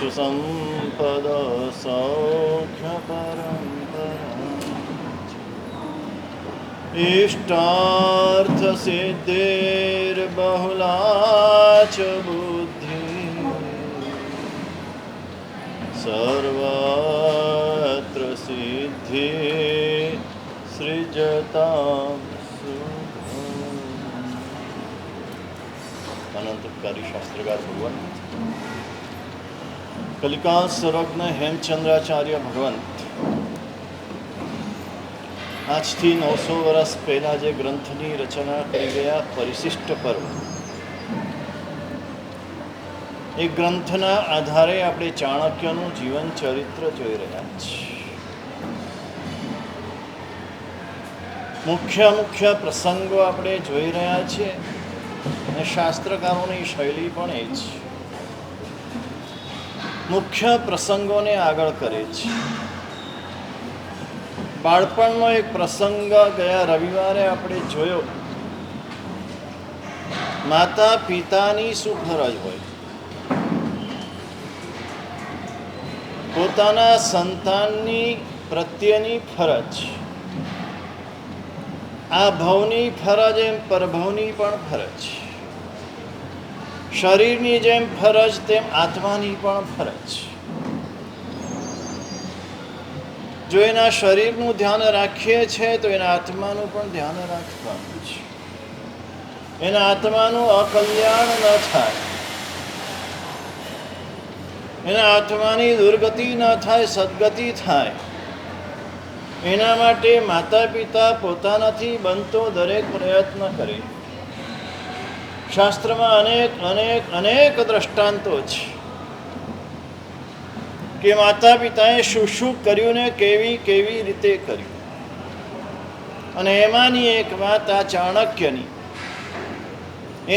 सुसंपद सौख्य परंपरा इष्टार्थ सिद्धिर्बहुला च बुद्धि सर्वत्र सिद्धि सृजतां अनंतकारी शास्त्रकार भगवान कलिकाल सर्वज्ञ हेमचंद्राचार्य भगवंत આજથી 900 વર્ષ પહેલાં જે ગ્રંથની રચના કરી ગયા પરિશિષ્ટ પર્વ, એ ગ્રંથના આધારે આપણે ચાણક્યનું જીવન ચરિત્ર જોઈ રહ્યા છીએ. મુખ્ય પ્રસંગો આપણે જોઈ રહ્યા છીએ અને શાસ્ત્રકારોની શૈલી પણ એ જ મુખ્ય પ્રસંગોને આગળ કરે છે. બાળપણનો એક પ્રસંગ ગયા રવિવારે આપણે જોયો. માતા પિતાની શું ફરજ હોય? પોતાના સંતાનની પ્રત્યેની ફરજ, આ ભવની ફરજ એમ પરભવની પણ ફરજ, શરીરની જેમ ફરજ તેમ આત્માની પણ ફરજ. જો એના શરીરનું ધ્યાન રાખીએ છીએ તો એના આત્માનું પણ ધ્યાન રાખવાનું છે. એના આત્માનું અકલ્યાણ ન થાય, એના આત્માની દુર્ગતિ ન થાય, સદગતિ થાય. એના માટે માતા પિતા પોતાનાથી બનતો દરેક પ્રયત્ન કરે. શાસ્ત્રમાં અનેક અનેક અનેક દ્રષ્ટાંતો છે કે માતા પિતાએ શું શું કર્યું ને કેવી કેવી રીતે કર્યું. અને એમાંની એક વાત આ ચાણક્યની,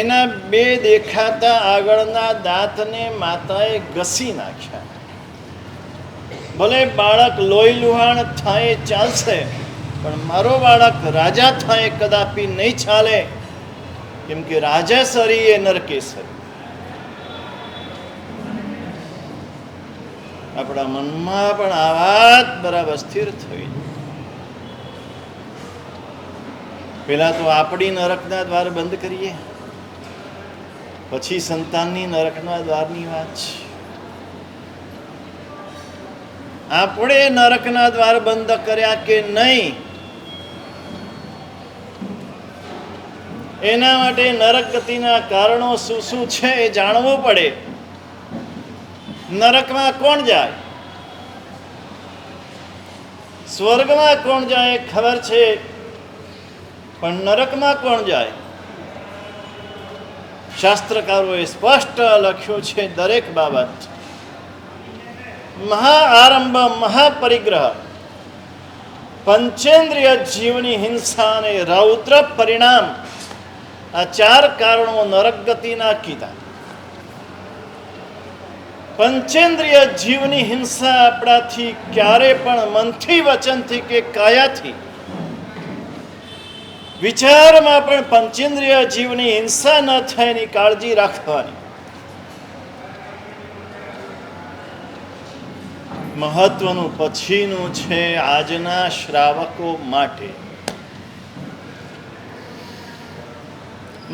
એના બે દેખાતા આગળના દાંતને માતાએ ઘસી નાખ્યા. ભલે બાળક લોહી લુહાણ થાય ચાલશે, પણ મારો બાળક રાજા થાય કદાપી નહીં ચાલે, કેમ કે રાજાસરી એ નરકેસરી. આપણા મનમાં પણ આ વાત બરાબર સ્થિર થઈ. પેલા તો આપણી નરકના દ્વાર બંધ કરીએ, પછી સંતાનની નરકના દ્વારની વાત છે. આપણે નરકના દ્વાર બંધ કર્યા કે નહીં, એના માટે નરક ગતિના કારણો શું શું છે એ જાણવું પડે. નરકમાં કોણ જાય, સ્વર્ગમાં કોણ જાય ખબર છે, પણ નરકમાં કોણ જાય? શાસ્ત્રકારોએ સ્પષ્ટ લખ્યું છે દરેક બાબત. મહાઆરંભ, મહાપરિગ્રહ, પંચેન્દ્રિય જીવની હિંસા અને રૌદ્ર પરિણામ, આ 4 કારણો નરક ગતિના કીધા. પંચેન્દ્રિય જીવની હિંસા આપણાથી ક્યારે પણ મનથી, વચનથી કે કાયાથી, વિચારમાં પણ પંચેન્દ્રિય જીવની હિંસા ન થાય એની કાળજી રાખવાની. મહત્વનું પછીનું છે આજના શ્રાવકો માટે.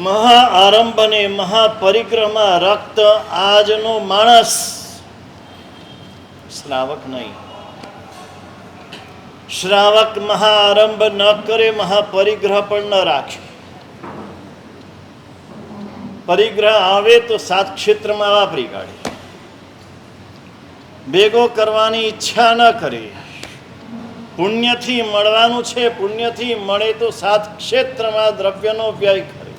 મહાઆરંભ અને મહાપરિગ્રહમાં રક્ત આજનો માણસ, શ્રાવક નહીં. શ્રાવક મહાઆરંભ ન કરે, મહાપરિગ્રહ પણ ન રાખે. પરિગ્રહ આવે તો 7 ક્ષેત્રમાં વાપરી કાઢે. ભેગો કરવાની ઈચ્છા ન કરે. પુણ્યથી મળવાનું છે, પુણ્યથી મળે તો 7 ક્ષેત્રમાં દ્રવ્યનો વ્યય કરે.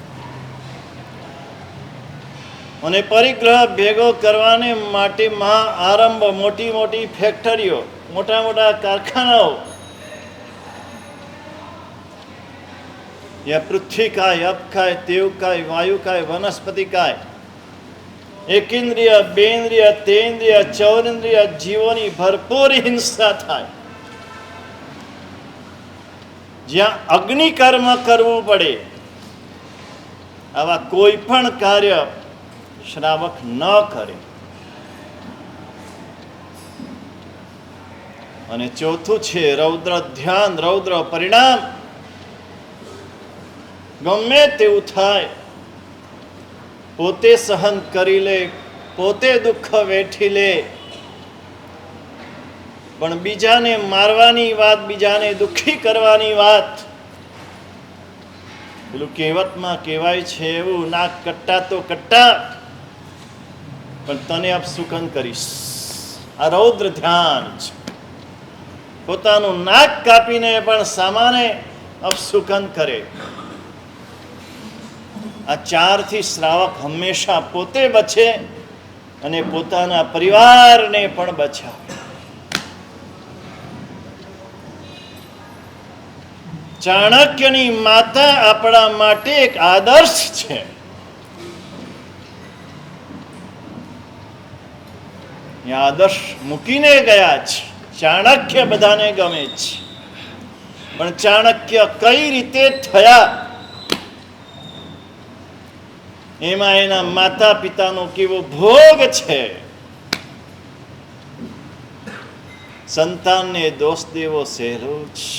અને પરિગ્રહ ભેગો કરવાને માટે મહાઆરંભ, મોટી મોટી ફેક્ટરીઓ, મોટા મોટા કારખાનાઓ, યા પૃથ્વીકાય, અપકાય, તેવકાય, વાયુકાય, વનસ્પતિકાય, એકેન્દ્રિય, બેન્દ્રિય, તેન્દ્રિય, ચૌરેન્દ્રિય જીવોની ભરપૂર હિંસા થાય. જ્યાં અગ્નિકર્મ કરવું પડે, આવા કોઈ પણ કાર્ય શ્રાવક ન કરે. અને ચોથું છે રૌદ્ર ધ્યાન, રૌદ્ર પરિણામ. ગમે તેવું થાય પોતે સહન કરી લે, પોતે દુઃખ વેઠી લે, પણ બીજાને મારવાની વાત, બીજાને દુઃખી કરવાની વાત, પેલું કહેવતમાં કહેવાય છે એવું, નાક કટ્ટા તો કટ્ટા પણ તને અપશુકન કરીશ. આ રૌદ્ર ધ્યાન છે. પોતાનું નાક કાપીને પણ સામાને અપશુકન કરે. આ ચારથી શ્રાવક હંમેશા પોતે બચે અને પોતાના પરિવારને પણ બચાવે. ચાણક્યની માતા આપણા માટે એક આદર્શ છે. આદર્શ મૂકીને ગયા છે. ચાણક્ય બધાને ગમે છે, પણ ચાણક્ય કઈ રીતે થયા એમાં એના માતા પિતાનો કેવો ભોગ છે. સંતાનને દોષ દેવો સહેલો છે.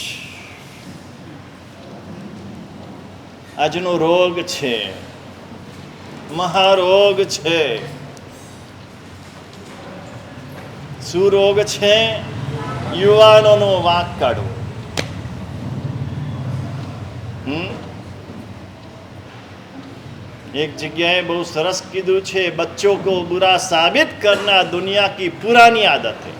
આજનો રોગ છે, મહારોગ છે. શું રોગ છે? યુવાનોનો વાંક કાઢવો. એક જગ્યાએ બહુ સરસ કીધું છે, બચ્ચો કો બુરા સાબિત કરના દુનિયા કી પુરાની આદત है.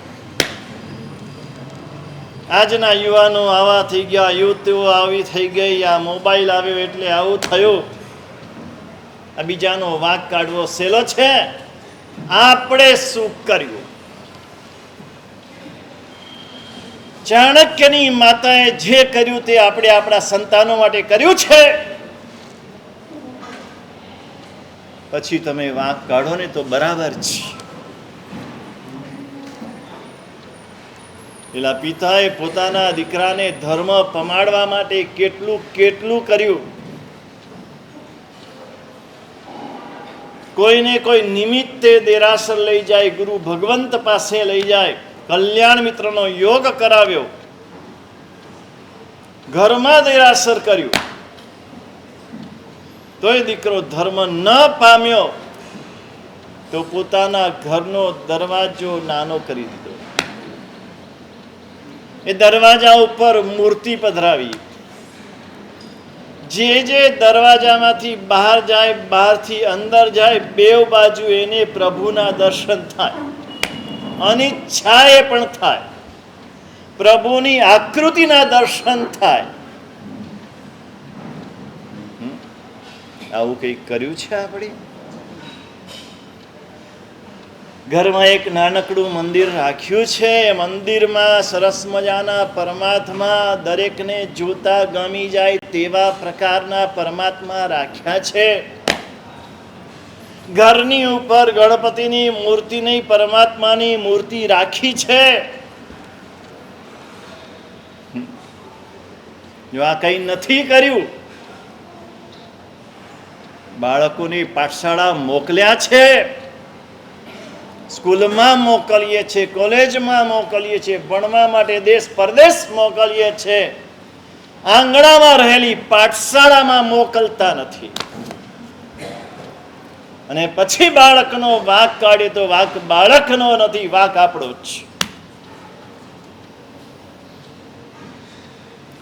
આજના યુવાનો આવા થઈ ગયા, યુવતીઓ આવી થઈ ગઈ, આ મોબાઈલ આવ્યો એટલે આવું થયું. આ બીજાનો વાંક કાઢવો સહેલો છે. આપણે શું કર્યું? ચાણક્યની માતાએ જે કર્યું તે આપણે આપણા સંતાનો માટે કર્યું છે. પછી તમે વાંક કાઢો ને તો બરાબર છે. પેલા પિતાએ પોતાના દીકરાને ધર્મ પમાડવા માટે કેટલું કેટલું કર્યું. કોઈને કોઈ નિમિત્તે દેરાસર લઈ જાય, ગુરુ ભગવંત પાસે લઈ જાય, કલ્યાણ મિત્રનો યોગ કરાવ્યો, ઘરમાં દેરાસર કર્યું, તોય દીકરો ધર્મ ન પામ્યો તો પોતાના ઘરનો દરવાજો નાનો કરી દીધો. એ દરવાજા ઉપર મૂર્તિ પધરાવી. જે દરવાજામાંથી બહાર જાય, બહારથી અંદર જાય, બેવ બાજુ એને પ્રભુના દર્શન થાય, અનિચ્છાએ પણ થાય, પ્રભુની આકૃતિના દર્શન થાય. આવું કંઈક કર્યું છે આપણે? ઘરમાં એક નાનકડું મંદિર રાખ્યું છે. મંદિરમાં સરસ મજાના પરમાત્મા, દરેકને જોતા ગમી જાય તેવા પ્રકારના પરમાત્મા રાખ્યા છે. ઘરની ઉપર ગણપતિની મૂર્તિ નહીં, પરમાત્માની મૂર્તિ રાખી છે. જો આ કંઈ નથી કર્યું, બાળકોની પાઠશાળા મોકલ્યા છે, સ્કૂલમાં મોકલીએ છીએ, કોલેજમાં મોકલીએ છીએ, ભણવા માટે દેશ પરદેશ મોકલીએ છીએ, આંગણામાં રહેલી પાઠશાળામાં મોકલતા નથી. અને પછી બાળકનો વાંક કાઢે તો વાંક બાળકનો નથી, વાંક આપણો જ.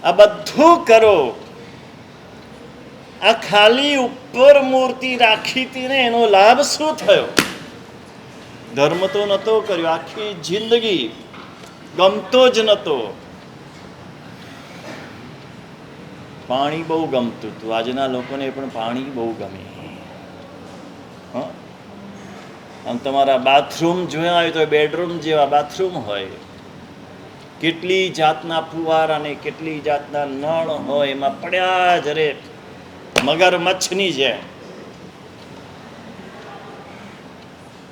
આ બધું કરો. આ ખાલી ઉપર મૂર્તિ રાખી હતી ને એનો લાભ શું થયો? ધર્મ તો નહોતો કર્યો, આખી જિંદગી ગમતો જ નહોતો. પાણી બહુ ગમતું હતું. આજના લોકોને પણ પાણી બહુ ગમે. આમ તમારા બાથરૂમ જોયા હોય તો બેડરૂમ જેવા બાથરૂમ હોય. કેટલી જાતના ફુવારા અને કેટલી જાતના નળ હોય, એમાં પડ્યા જ રે મગરમચ્છની જેમ.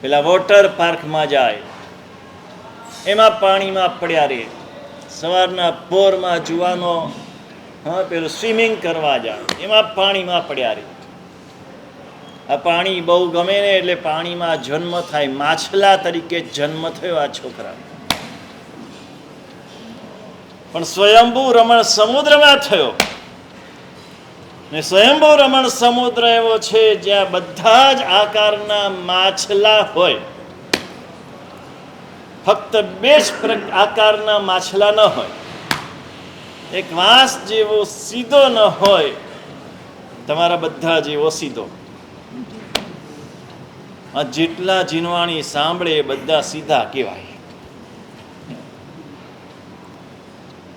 પેલા વોટર પાર્કમાં જાય, એમાં પાણીમાં પડ્યા રે. સવારના પોરમાં જુવાનો પેલું સ્વિમિંગ કરવા જાય, એમાં પાણીમાં પડ્યા રે. આ પાણી બહુ ગમે ને એટલે પાણીમાં જન્મ થાય. માછલા તરીકે જન્મ થયો આ છોકરા. પણ સ્વયંભૂ રમણ સમુદ્રમાં થયો ને સ્વયંભૂ રમણ સમુદ્ર એવો છે જ્યાં બધા જ આકારના માછલા હોય. ફક્ત બે જ આકારના માછલા ન હોય. એક વાંસ જેવો સીધો ન હોય, તમારા બધા જેવો સીધો. આ જેટલા જીનવાણી સાંભળે એ બધા સીધા કહેવાય.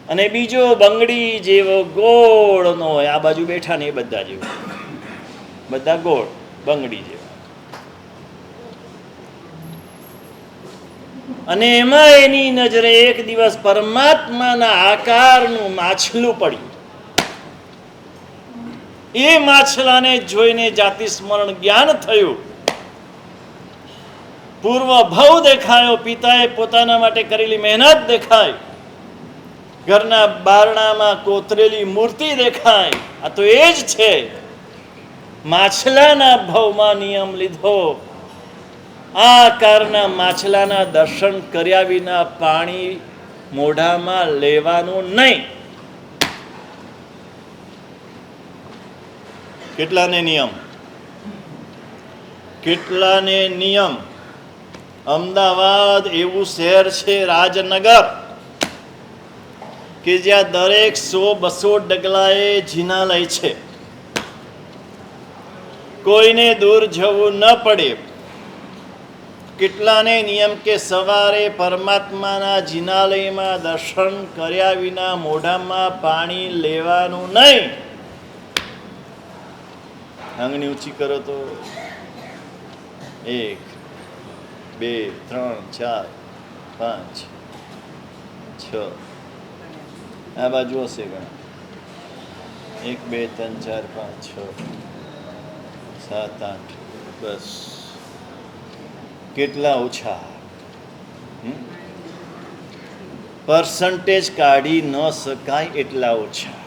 અને બીજો બંગડી જેવો ગોળ નો હોય, આ બાજુ બેઠા ને એ બધા જેવો, બધા ગોળ બંગડી જેવા. અને એમાં એની નજરે એક દિવસ પરમાત્માના આકારનું માછલું પડ્યું. એ માછલાને જોઈને જાતિ સ્મરણ જ્ઞાન થયું. પૂર્વ ભવ દેખાયો, પિતાએ પોતાના માટે કરેલી મહેનત દેખાય, ઘરના બારણામાં કોતરેલી મૂર્તિ દેખાય. આ તો એ જ છે. માછલાના ભવમાં નિયમ લીધો. આ આકારના માછલાના દર્શન કર્યા વિના પાણી મોઢામાં લેવાનું નહીં. કેટલાને નિયમ, કેટલાને નિયમ. અમદાવાદ એવું શહેર છે, રાજનગર, કે જ્યાં દરેક 100-200 ડગલાએ જિનાલય છે. કોઈને દૂર જવું ન પડે. કેટલાને નિયમ કે સવારે પરમાત્માના જિનાલયમાં દર્શન કર્યા વિના મોઢામાં પાણી લેવાનું નહીં. આંગળી ઊંચી કરો તો 1, 2, 3, 4, 5, 6. આ બાજુ હશે ઘણા. 1, 2, 3, 4, 5, 6, 7, 8. બસ. કેટલા ઓછા. પર્સન્ટેજ કાઢી ન શકાય એટલા ઓછા.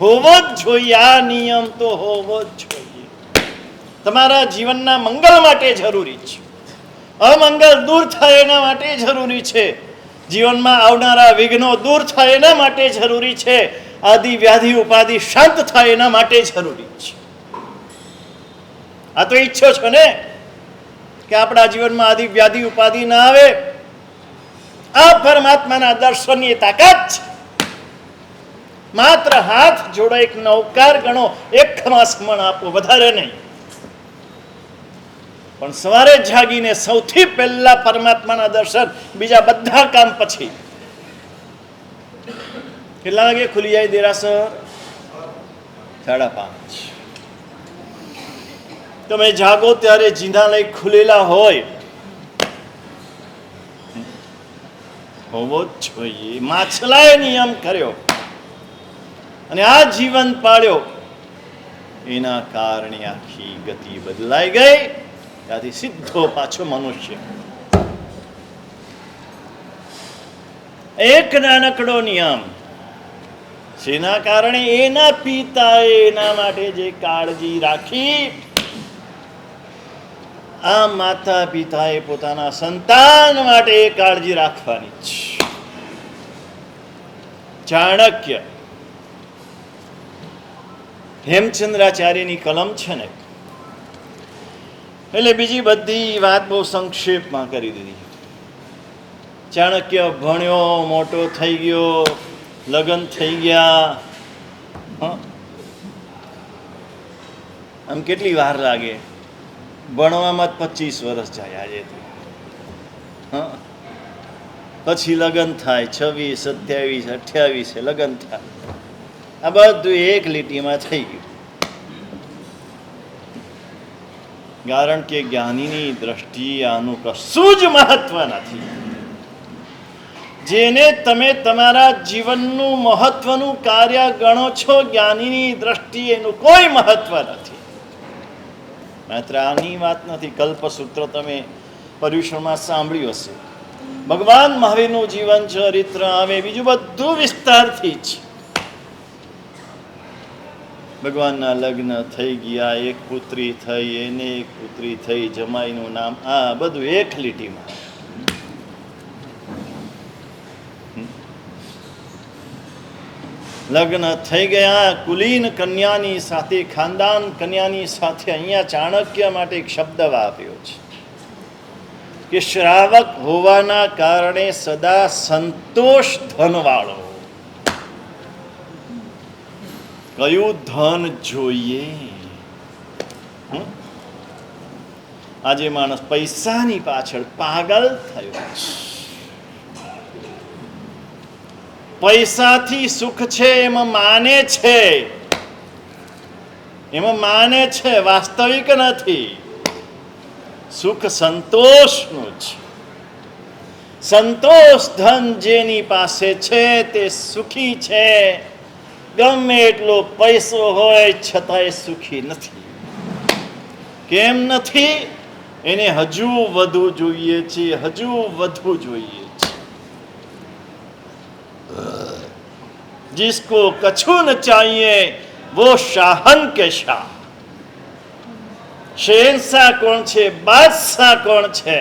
હોવો જ જોઈએ. આ નિયમ તો હોવો જ જોઈએ. તમારા જીવનના મંગળ માટે જરૂરી છે. અમંગળ દૂર થાય એના માટે જરૂરી છે. જીવનમાં આવનારા વિઘ્નો દૂર થાય એના માટે જરૂરી છે. આદિ વ્યાધિ ઉપાધિ શાંત થાય એના માટે જરૂરી છે. આ તો ઈચ્છો છો ને કે આપણા જીવનમાં આદિ વ્યાધિ ઉપાધિ ના આવે. આ પરમાત્માના દર્શનની તાકાત છે. માત્ર હાથ જોડો, એક નૌકાર ગણો, એક ખમાસમણ આપો, વધારે નહીં. પણ સવારે જાગીને સૌથી પહેલા પરમાત્માના દર્શન, બીજા બધા કામ પછી. કેટલા વાગે ખુલી જાય દેરાસર? 5:30. તમે જાગો ત્યારે જિનાલય ખુલેલા હોય. હોવો જ જોઈએ. માછલાએ નિયમ કર્યો અને આ જીવન પાળ્યો. એના કારણે આખી ગતિ બદલાઈ ગઈ. ત્યાંથી સીધો પાછો મનુષ્ય. એક નાનકડો નિયમ, જેના કારણે એના પિતાએ એના માટે જે કાળજી રાખી, આ માતા પિતાએ પોતાના સંતાન માટે એ કાળજી રાખવાની છે. ચાણક્ય, હેમચંદ્રાચાર્યની કલમ છે ને, એટલે બીજી બધી વાત બહુ સંક્ષેપમાં કરી દીધી. ચાણક્ય ભણ્યો, મોટો થઈ ગયો, લગ્ન થઈ ગયા. આમ કેટલી વાર લાગે? ભણવામાં 25 વર્ષ જાય આજે તો. પછી લગ્ન થાય, 26, 27, 28 લગ્ન થાય. આ બધું એક લીટીમાં થઈ ગયું. કારણ કે જ્ઞાનીની દ્રષ્ટિએ આનું કશું જ મહત્વ નથી. જેને તમે તમારા જીવનનું મહત્વનું કાર્ય ગણો છો, જ્ઞાનીની દ્રષ્ટિએ એનું કોઈ મહત્વ નથી. માત્ર આની વાત નથી. કલ્પસૂત્ર તમે પર્યુષણમાં સાંભળ્યું હશે. ભગવાન મહાવીરનું જીવન ચરિત્ર આવે, બીજું બધું વિસ્તારથી જ. ભગવાનના લગ્ન થઈ ગયા, એક પુત્રી થઈ, એને એક પુત્રી થઈ, જમાઈનું નામ, આ બધું એક લીટીમાં. લગ્ન થઈ ગયા કુલીન કન્યાની સાથે, ખાનદાન કન્યાની સાથે. અહીંયા ચાણક્ય માટે એક શબ્દ વાપર્યો છે કે શ્રાવક હોવાના કારણે સદા સંતોષ ધનવાળો. કયું ધન જોઈએ? આજે માણસ પૈસાની પાછળ પાગલ થયો છે. પૈસાથી સુખ છે એમાં માને છે, વાસ્તવિક નથી. સુખ સંતોષનું છે. સંતોષ ધન જેની પાસે છે તે સુખી છે. ગમે એટલો પૈસો હોય છતાંય સુખી નથી. કેમ નથી? એને હજુ વધુ જોઈએ છે, હજુ વધુ જોઈએ છે. जिसको कछु न चाहिए वो शाहन के शाह. શહેનશાહ કોણ છે? બાદશાહ કોણ છે?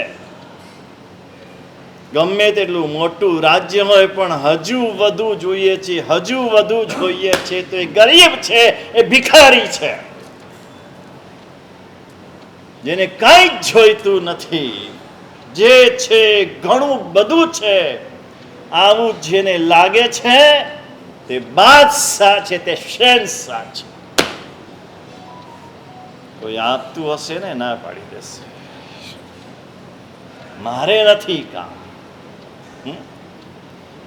ગમે તેટલું મોટું રાજ્ય હોય પણ હજુ વધુ જોઈએ છે, હજુ વધુ જોઈએ છે. તો એ ગરીબ છે, એ ભિખારી છે, જેને કંઈ જ જોઈતું નથી. જે છે ઘણું બધું છે. આવું જેને લાગે છે તે બાદશાહ છે, તે શહેનશાહ છે. કોઈ આપતું હશે ને ના પાડી દેશે, મારે નથી કામ,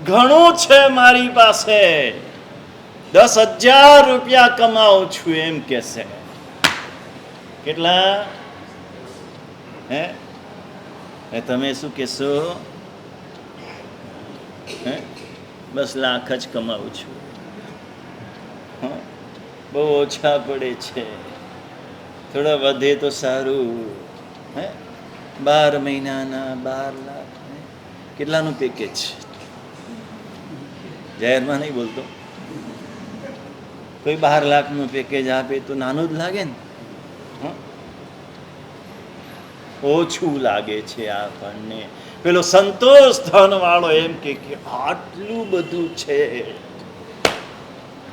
ઘણું છે મારી પાસે, 10,000 રૂપિયા કમાઉં છું એમ કહેશે. કેટલા? તમે શું કહેશો? બસ લાખ જ કમાવું છું, બહુ ઓછા પડે છે, થોડા વધે તો સારું. 12 મહિનાના 12 લાખ. કેટલાનું પેકેજ? જાહેરમાં નહીં બોલતો. કોઈ 12 લાખનું પેકેજ આપે તો નાનું જ લાગે ને, ઓછું લાગે છે આપણને. પેલો સંતોષ ધન વાળો એમ કે આટલું બધું છે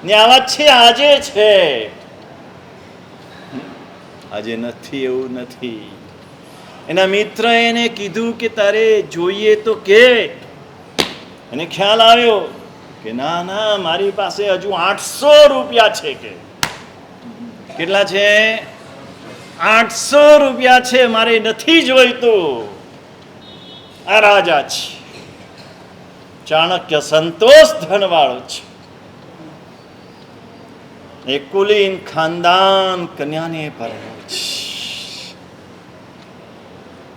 ને આવા છે, આજે છે, આજે નથી, એવું નથી. એના મિત્ર એને કીધું કે તારે જોઈએ તો કે. એને ખ્યાલ આવ્યો કે ના ના, મારી પાસે હજુ 800 રૂપિયા છે. કે કેટલા છે? 800 રૂપિયા છે, મારે નથી જોઈતું. આ રાજા છે. ચાણક્ય સંતોષ ધનવાળો છે. એ કુલીન ખાનદાન કન્યાને પરણ્યો છે.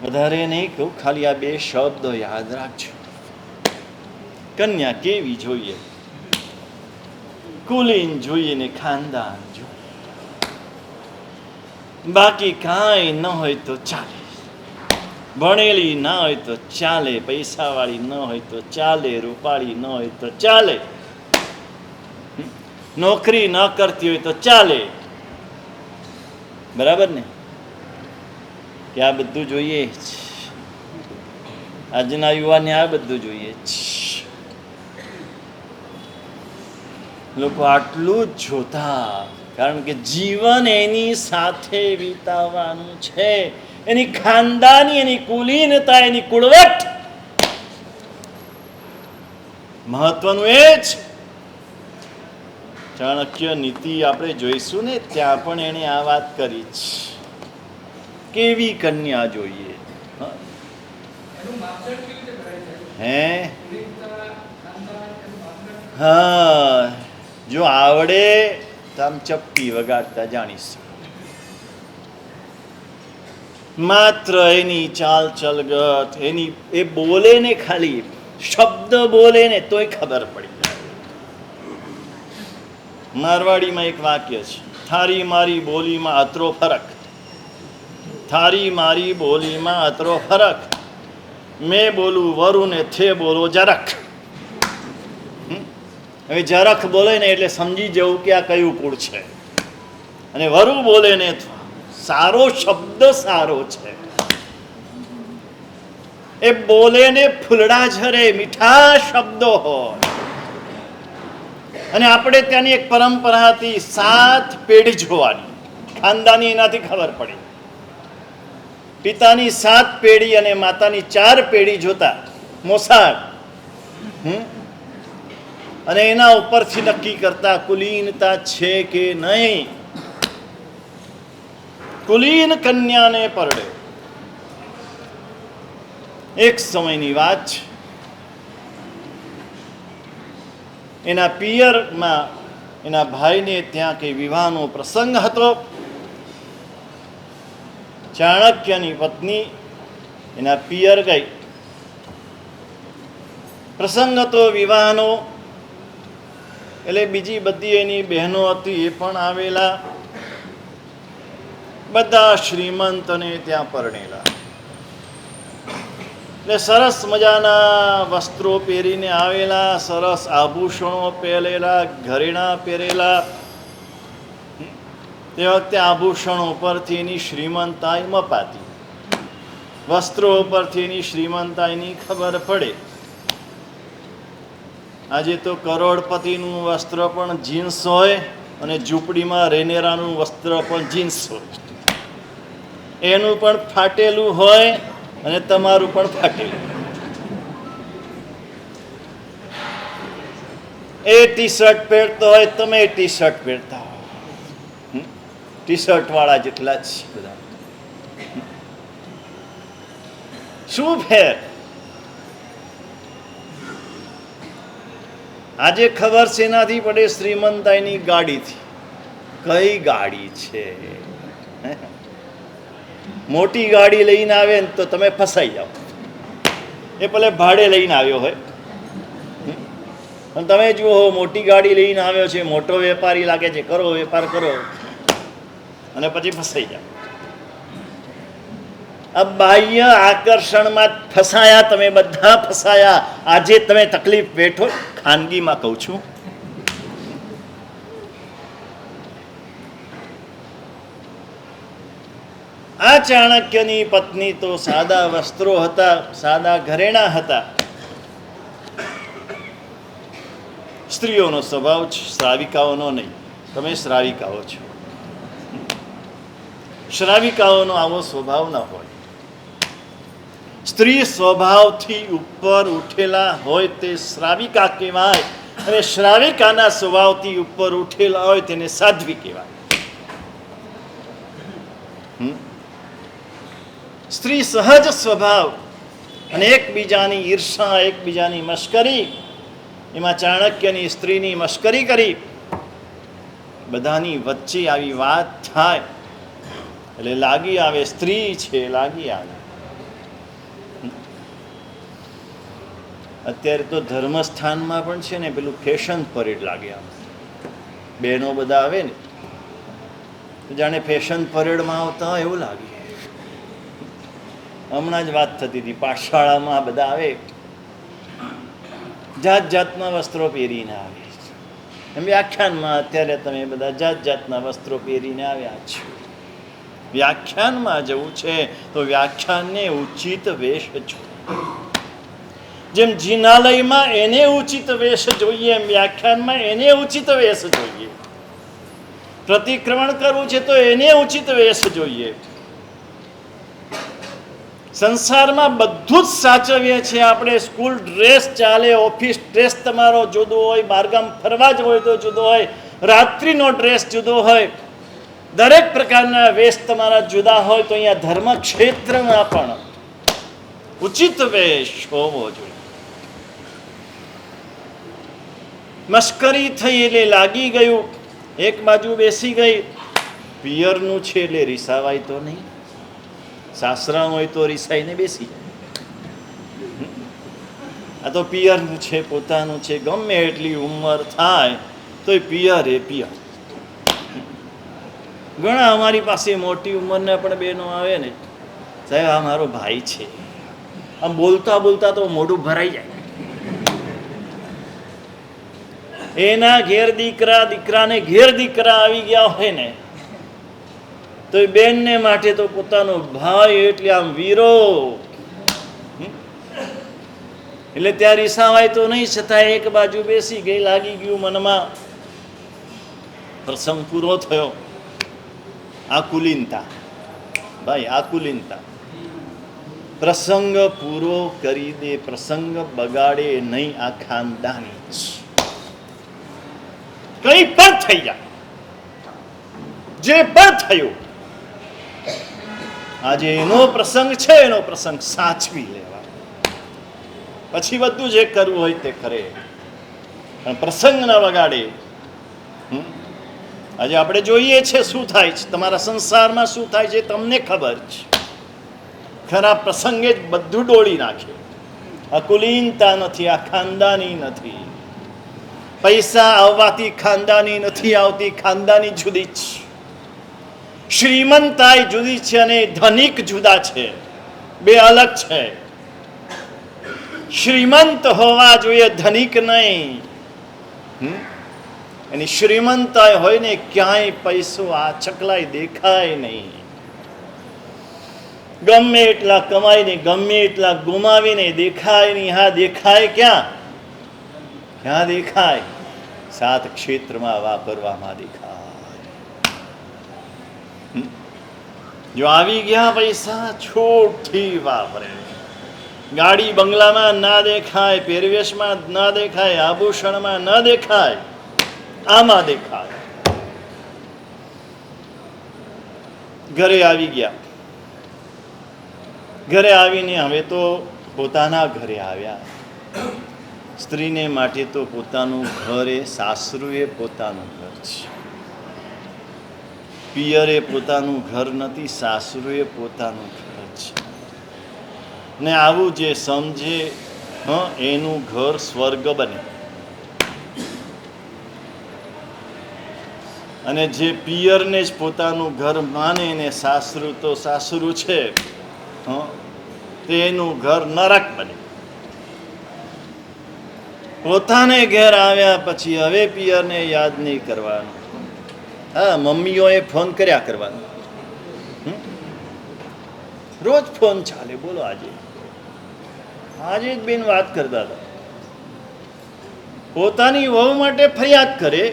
વધારે નહીં કહું, ખાલી આ 2 શબ્દો યાદ રાખજો. કન્યા કેવી જોઈએ? કુલીન જોઈએ ને ખાનદાન જોઈએ. બાકી કાંઈ ન હોય તો ચાલે. ભણેલી ના હોય તો ચાલે, પૈસાવાળી ન હોય તો ચાલે, રૂપાળી ન હોય તો ચાલે, નોકરી ન કરતી હોય તો ચાલે. બરાબર ને? કે આ બધું જોઈએ જ. આજના યુવાને આ બધું જોઈએ જ. લોકો આટલું જ જોતા, કારણ કે જીવન એની સાથે વિતાવવાનું છે. એની ખાનદાની, એની કુલીનતા, એની કુળવટ, મહત્વનું એ જ. ચાણક્ય નીતિ આપણે જોઈશું ને, ત્યાં પણ એણે આ વાત કરી છે. કેવી કન્યા જોઈએ? હા, જો આવડે તો આમ ચપ્પી વગાડતા જાણીશું. માત્ર એની ચાલ ચલગત, એની એ બોલે ને, ખાલી શબ્દ બોલે ને તોય ખબર પડી જાય. મારવાડીમાં એક વાક્ય છે, થારી મારી બોલીમાં અતરો ફરક. થારી મારી બોલીમાં અતરો ફરક. મેં બોલું વરુ ને થે બોલો જરખ. હવે જરખ બોલે ને એટલે સમજી જવું કે આ કયું કુળ છે, અને વરુ બોલે ને સારો શબ્દ સારો છે. એ બોલે ને ફૂલડા ઝરે, મીઠા શબ્દો હોય. અને આપણે ત્યાંની એક પરંપરા હતી 7 પેઢી જોવાની, ખાનદાની એનાથી ખબર પડી. પિતાની 7 પેઢી અને માતાની 4 પેઢી જોતા મોસાળ, અને એના ઉપરથી નક્કી કરતા કુલીનતા છે કે નહીં. કુલીન કન્યાને પરડે. એક સમયની વાત છે, એના પિયરમાં એના ભાઈને ત્યાં કઈ વિવાહનો પ્રસંગ હતો. ચાણક્યની પત્ની એના પિયર ગઈ. પ્રસંગ હતો વિવાહનો, એટલે બીજી બધી એની બહેનો હતી એ પણ આવેલા. બધા શ્રીમંત અને ત્યાં પરણેલા. એટલે સરસ મજાના વસ્ત્રો પહેરીને આવેલા, સરસ આભૂષણો પહેરેલા, ઘરેણા પહેરેલા. તે વખતે આભૂષણો પરથી એની શ્રીમંતાઈ મપાતી, વસ્ત્રો પરથી એની શ્રીમંતાઈની ખબર પડે. આજે તો કરોડપતિનું વસ્ત્ર પણ જીન્સ હોય અને ઝૂંપડીમાં રેનેરાનું વસ્ત્ર પણ જીન્સ હોય. એનું પણ ફાટેલું હોય અને તમારું પણ ફાટેલું. એ ટી શર્ટ પહેરતો હોય, તમે ટી શર્ટ પહેરતા હો. ટી શર્ટ વાળા જેટલા જ બધા. શું ફેર? આજે ખબર શેનાથી પડે? શ્રીમંતાઈની ગાડીથી. કઈ ગાડી છે? મોટી ગાડી લઈને આવે ને તો તમે ફસાઈ જાઓ. એ ભલે ભાડે લઈને આવ્યો હોય, પણ તમે જુઓ મોટી ગાડી લઈને આવ્યો છે, મોટો વેપારી લાગે છે, કરો વેપાર કરો, અને પછી ફસાઈ જાઓ. આ બાહ્ય આકર્ષણમાં ફસાયા, તમે બધા ફસાયા. આજે તમે તકલીફ વેઠો. ખાનગીમાં કહું છું, આ ચાણક્યની પત્ની તો સાદા વસ્ત્રો હતા, સાદા ઘરેણા હતા. સ્ત્રીઓનો સ્વભાવ છે, શ્રાવિકાઓનો નહીં. તમે શ્રાવિકાઓ છો, શ્રાવિકાઓનો આવો સ્વભાવ ન હોય. સ્ત્રી સ્વભાવથી ઉપર ઉઠેલા હોય તે શ્રાવિકા કહેવાય, અને શ્રાવિકાના સ્વભાવથી ઉપર ઉઠેલા હોય તેને સાધ્વી કહેવાય. સ્ત્રી સહજ સ્વભાવ અને એકબીજાની ઈર્ષા, એકબીજાની મશ્કરી. એમાં ચાણક્યની સ્ત્રીની મશ્કરી કરી. બધાની વચ્ચે આવી વાત થાય એટલે લાગી આવે, સ્ત્રી છે લાગી આવે. અત્યારે તો ધર્મસ્થાનમાં પણ છે ને પેલું ફેશન પરેડ લાગે. આમ બહેનો બધા આવે ને જાણે ફેશન પરેડમાં આવતા હોય એવું લાગે. હમણાં જ વાત થતી હતી, પાઠશાળામાં બધા આવે, જાત જાતના વસ્ત્રો પહેરીને આવે. એમ વ્યાખ્યાનમાં અત્યારે તમે બધા જાત જાતના વસ્ત્રો પહેરીને આવ્યા છો. વ્યાખ્યાનમાં જવું છે તો વ્યાખ્યાનને ઉચિત વેશ જોઈએ. જેમ જિનાલયમાં એને ઉચિત વેશ જોઈએ, એમ વ્યાખ્યાનમાં એને ઉચિત વેશ જોઈએ. પ્રતિક્રમણ કરવું છે તો એને ઉચિત વેશ જોઈએ. સંસારમાં બધું જ સાચવીએ છીએ આપણે. સ્કૂલ ડ્રેસ ચાલે, ઓફિસ ડ્રેસ તમારો જુદો હોય, બહારગામ ફરવા જ હોય તો જુદો હોય, રાત્રિનો ડ્રેસ જુદો હોય, દરેક પ્રકારના વેશ તમારા જુદા હોય. તો અહીંયા ધર્મ ક્ષેત્રમાં પણ ઉચિત વેશ હોવો જોઈએ. મશ્કરી થઈ એટલે લાગી ગયું. એક બાજુ બેસી ગઈ. પિયરનું છે એટલે રીસાવાય તો નહીં. સાસરા હોય તો રીસાઈને બેસી જાય. આ તો પિયરનું છે, પોતાનું છે. ગમે એટલી ઉંમર થાય તો પિયર એ પિયર. ઘણા અમારી પાસે મોટી ઉંમરના પણ બહેનો આવે ને, સાહેબ આ મારો ભાઈ છે, આમ બોલતા બોલતા તો મોઢું ભરાઈ જાય. એના ઘેર દીકરા, દીકરાને ઘેર દીકરા આવી ગયા હોય ને તો એ બેનને માટે તો પોતાનો ભાઈ એટલે આમ વીરો. એટલે ત્યાં રીસાવાય તો નહીં, છતાં એક બાજુ બેસી ગઈ, લાગી ગયું મનમાં. પ્રસંગ પૂરો થયો. આકુલિનતા, ભાઈ આકુલિનતા. પ્રસંગ પૂરો કરી દે, પ્રસંગ બગાડે નહીં આ ખાનદાની. કંઈ પણ થઈ જાય, જે પણ થયું, આજે એનો પ્રસંગ છે, એનો પ્રસંગ સાચવી લેવા. પછી બધું જે કરવું હોય તે કરે, પણ પ્રસંગ ન બગાડે. આજે આપણે જોઈએ છે શું થાય છે, તમારા સંસારમાં શું થાય છે તમને ખબર છે. ખરા પ્રસંગે જ બધું ડોળી નાખે. અકુલીનતા નથી, આ ખાનદાની નથી. પૈસા આવવાથી ખાનદાની નથી આવતી, ખાનદાની જુદી છે. શ્રીમંતાઈ જુદી છે અને ધનિક જુદા છે, બે અલગ છે. શ્રીમંત હોવા જોઈએ, ધનિક નહીં. એની શ્રીમંતાઈ હોય ને ક્યાંય પૈસો આ ચકલાય દેખાય નહીં. ગમે એટલા કમાઈને ગમે એટલા ગુમાવીને દેખાય નહીં. હા, દેખાય ક્યાં? ક્યાં દેખાય? 7 ક્ષેત્રમાં વાપરવામાં દેખાય. જો આવી ગયા પૈસા, છૂટથી વાપરે. ગાડી બંગલામાં ના દેખાય, પહેરવેશમાં ના દેખાય, આભૂષણમાં ના દેખાય, આમાં દેખાય. ઘરે આવી ગયા, ઘરે આવીને હવે તો પોતાના ઘરે આવ્યા. સ્ત્રીને માટે તો પોતાનું ઘર એ સાસરું એ પોતાનું ઘર છે. પિયર એ પોતાનું ઘર નથી, સાસરું એ પોતાનું ઘર છે. ને આવું જે સમજે એનું ઘર સ્વર્ગ બને. અને જે પિયરને જ પોતાનું ઘર માને ને સાસરું તો સાસરું છે, તેનું ઘર નરક બને. પોતાને ઘેર આવ્યા પછી હવે પિયરને યાદ નહીં કરવાનું. હા, મમ્મીઓએ ફોન કર્યા કરવાનો. રોજ ફોન ચાલે. બોલો, આજે જ બેન વાત કરતા હતા, પોતાની વહુ માટે ફરિયાદ કરે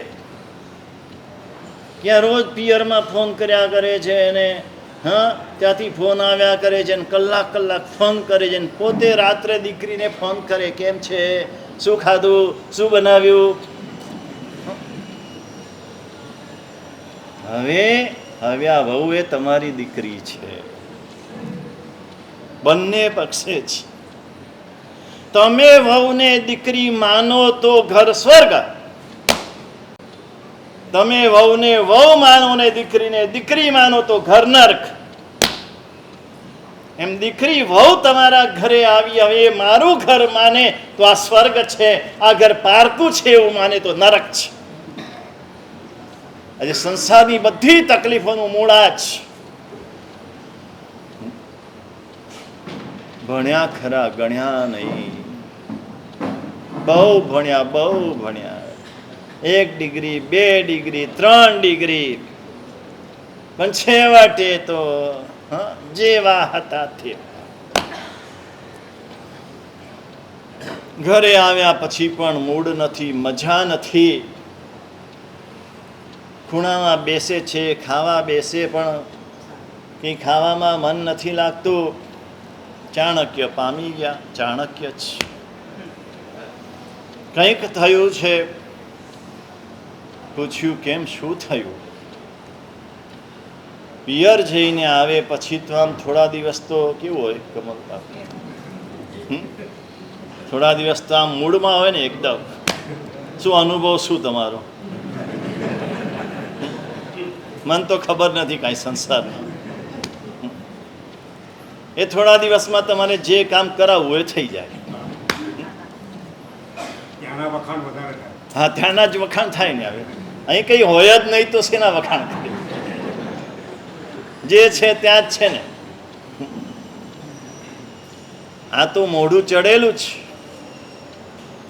ક્યાં રોજ પિયરમાં ફોન કર્યા કરે છે એને. ત્યાંથી ફોન આવ્યા કરે છે ને કલાક ફોન કરે છે ને પોતે રાત્રે દીકરીને ફોન કરે, કેમ છે, શું ખાધું, શું બનાવ્યું. હવે આ વહુ એ તમારી દીકરી છે, બંને પક્ષે છે. તમે વહુને દીકરી માનો તો ઘર સ્વર્ગ, તમે વહુને વહુ માનો ને દીકરીને દીકરી માનો તો ઘર નરક. એમ દીકરી વહુ તમારા ઘરે આવી, હવે મારું ઘર માને તો આ સ્વર્ગ છે, આ ઘર પારકું છે એવું માને તો નરક છે. આજે સંસારની બધી તકલીફોનું મૂળ આ જ. ભણ્યા ખરા, ગણ્યા નહીં. બહુ ભણ્યા, 1 ડિગ્રી, 2 ડિગ્રી, 3 ડિગ્રી, પણ છેવટે તો જેવા હતા તે. ઘરે આવ્યા પછી પણ મૂડ નથી, મજા નથી. ખૂણામાં બેસે છે, ખાવા બેસે પણ કંઈ ખાવામાં મન નથી લાગતું. ચાણક્ય પામી ગયા. ચાણક્ય જ કંઈક થયું છે. પૂછ્યું કેમ, શું થયું? પિયર જઈને આવે પછી તો આમ થોડા દિવસ તો કેવું હોય કમલબા, થોડા દિવસ તો આમ મૂડમાં હોય ને એકદમ. શું અનુભવ, શું તમારો? મન તો ખબર નથી કાંઈ સંસારમાં. એ થોડા દિવસમાં તમારે જે કામ કરાવવું એ થઈ જાય. હા, ત્યાંના જ વખાણ થાય ને. હવે અહીં કંઈ હોય જ નહીં તો શેના વખાણ કરે? જે છે ત્યાં જ છે ને. આ તો મોઢું ચડેલું છે.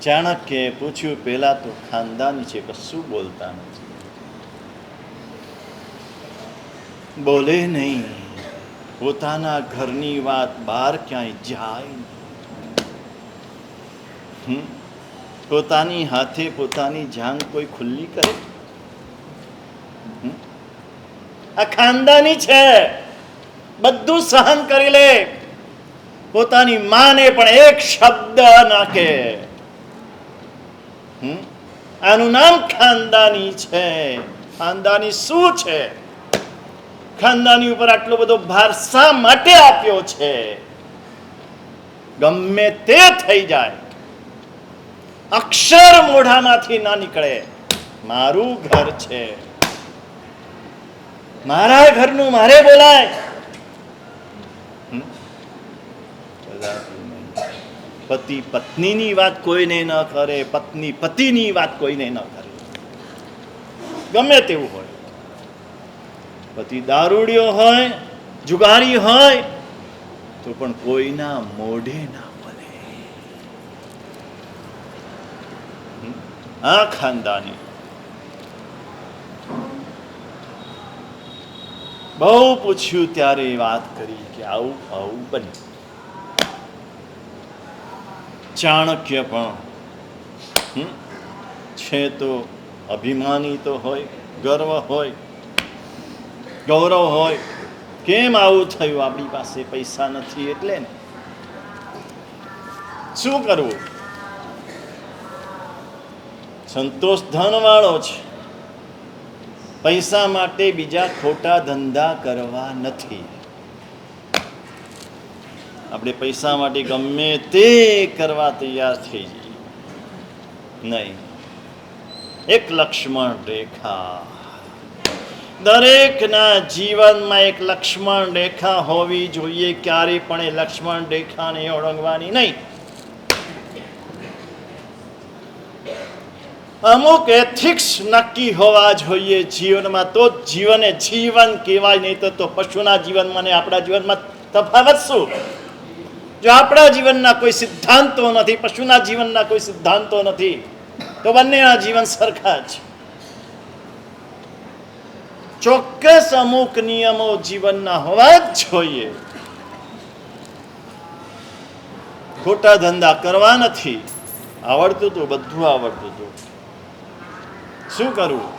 ચાણક્યે પૂછ્યું, પેલા તો ખાનદાની છે, કશું બોલતા નથી, બોલે નહીં. પોતાના ઘરની વાત બહાર ક્યાંય જાય નહીં. પોતાની હાથે પોતાની જાંગ કોઈ ખુલ્લી કરે? આ ખાનદાની છે, બધું સહન કરી લે, પોતાની માને પણ એક શબ્દ ના કહે. આનું નામ ખાનદાની છે. ખાનદાની શું છે? ખાનદાની ઉપર આટલો બધો ભાર શા માટે આપ્યો છે? ગમે તે થઈ જાય, અક્ષર મોઢામાંથી ના નીકળે, મારું ઘર છે, મારા ઘરનું મારે બોલાય. પતિ પત્નીની વાત કોઈને ન કરે, પત્ની પતિની વાત કોઈને ન કરે, ગમે તેવું હોય. પતિ દારૂડિયો હોય, જુગારી હોય તો પણ કોઈના મોઢે ના બોલે. આ ખાનદાની. બહુ પૂછ્યું ત્યારે વાત કરી કે આવું આવું બને. ચાણક્ય પણ છે તો અભિમાની તો હોય, ગર્વ હોય, ગૌરવ હોય. કેમ આવું થયું? આપણી પાસે પૈસા નથી એટલે ને. શું કરવું? સંતોષ ધનવાળો છે, પૈસા માટે બીજા ખોટા ધંધા કરવા નથી. આપણે પૈસા માટે ગમે તે કરવા તૈયાર થઈ જઈએ. નહીં, એક લક્ષ્મણ રેખા. દરેકના જીવનમાં એક લક્ષ્મણ રેખા હોવી જોઈએ. ક્યારે પણ એ લક્ષ્મણ રેખાને ઓળંગવાની નહીં. અમુક એથિક્સ નક્કી હોવા જોઈએ જીવનમાં, તો જીવને જીવન કહેવાય. નહીં તો પશુના જીવનમાં ને આપણા જીવનમાં તફાવત શું? જો આપણા જીવનના કોઈ સિદ્ધાંતો નથી, પશુના જીવનના કોઈ સિદ્ધાંતો નથી, તો બંનેના જીવન સરખા જ. ચોક્કસ અમુક નિયમો જીવનના હોવા જ જોઈએ. ખોટા ધંધા કરવા નથી. આવડતું હતું, બધું આવડતું હતું. શું કરવું?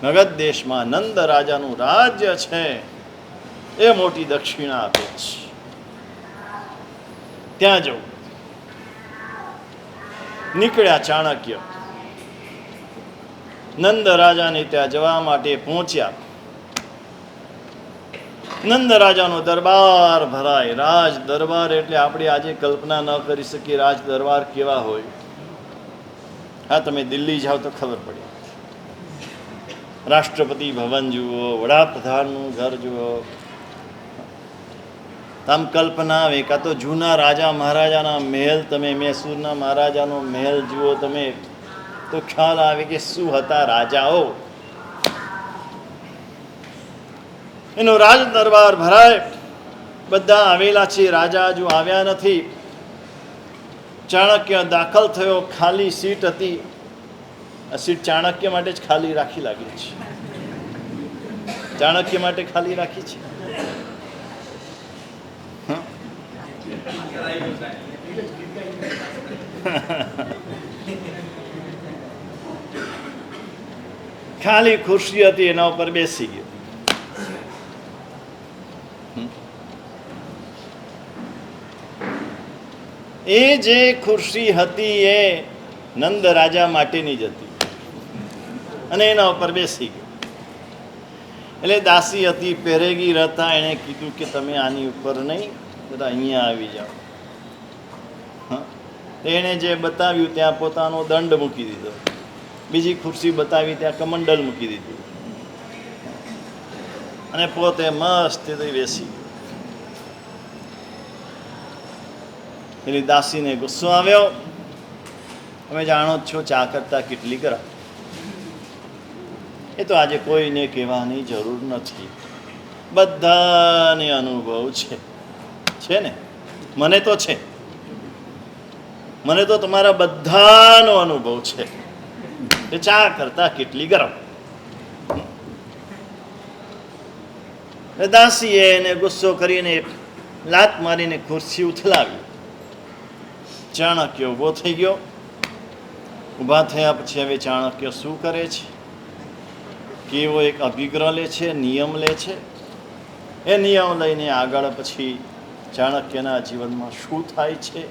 મગધ દેશમાં નંદ રાજાનું રાજ્ય છે, એ મોટી દક્ષિણા આપે છે. ત્યાં જવું. નીકળ્યા ચાણક્ય. નંદ રાજાને ત્યાં જવા માટે પહોંચ્યા. નંદ રાજાનો દરબાર ભરાય. રાજ દરબાર એટલે આપણે આજે કલ્પના ન કરી શકીએ રાજ દરબાર કેવા હોય. હા, તમે દિલ્હી જાઓ તો ખબર પડે. રાષ્ટ્રપતિ ભવન જુઓ, વડાપ્રધાનનું ઘર જુઓ, આમ કલ્પના આવે. કાં તો જૂના રાજા મહારાજાના મહેલ, તમે મૈસૂરના મહારાજાનો મહેલ જુઓ તમે, તો ખ્યાલ આવે કે શું હતા રાજાઓ. એનો રાજ દરબાર ભરાય, બધા આવેલા છે, રાજા હજુ આવ્યા નથી. ચાણક્ય દાખલ થયો, ખાલી સીટ હતી. આ સીટ ચાણક્ય માટે જ ખાલી રાખી લાગે છે. ચાણક્ય માટે ખાલી રાખી છે. ખાલી ખુરશી હતી, એના ઉપર બેસી ગયો. એ જે ખુરશી હતી એ નંદ રાજા માટેની જ હતી અને એના ઉપર બેસી ગયો. એટલે દાસી હતી, પહેરેગીર હતા, એણે કીધું કે તમે આની ઉપર નહીં, જરા અહીંયા આવી જાઓ. એણે જે બતાવ્યું ત્યાં પોતાનો દંડ મૂકી દીધો. બીજી ખુરશી બતાવી ત્યાં કમંડલ મૂકી દીધું અને પોતે મસ્ત બેસી ગયો. પેલી દાસીને ગુસ્સો આવ્યો. તમે જાણો છો ચા કરતા કેટલી કરા. એ તો આજે કોઈને કહેવાની જરૂર નથી, બધાને અનુભવ છે ને. મને તો છે, મને તો તમારા બધાનો અનુભવ છે કે ચા કરતા કેટલી ગરમ. દાસીએ એને ગુસ્સો કરીને લાત મારીને ખુરશી ઉથલાવી ચાણક્ય ઊભો થઈ ગયો. ઊભા થયા પછી હવે ચાણક્ય શું કરે છે? કેવો એક અભિગ્રહ લે છે, નિયમ લે છે. એ નિયમ લઈને આગળ પછી ચાણક્યના જીવનમાં શું થાય છે?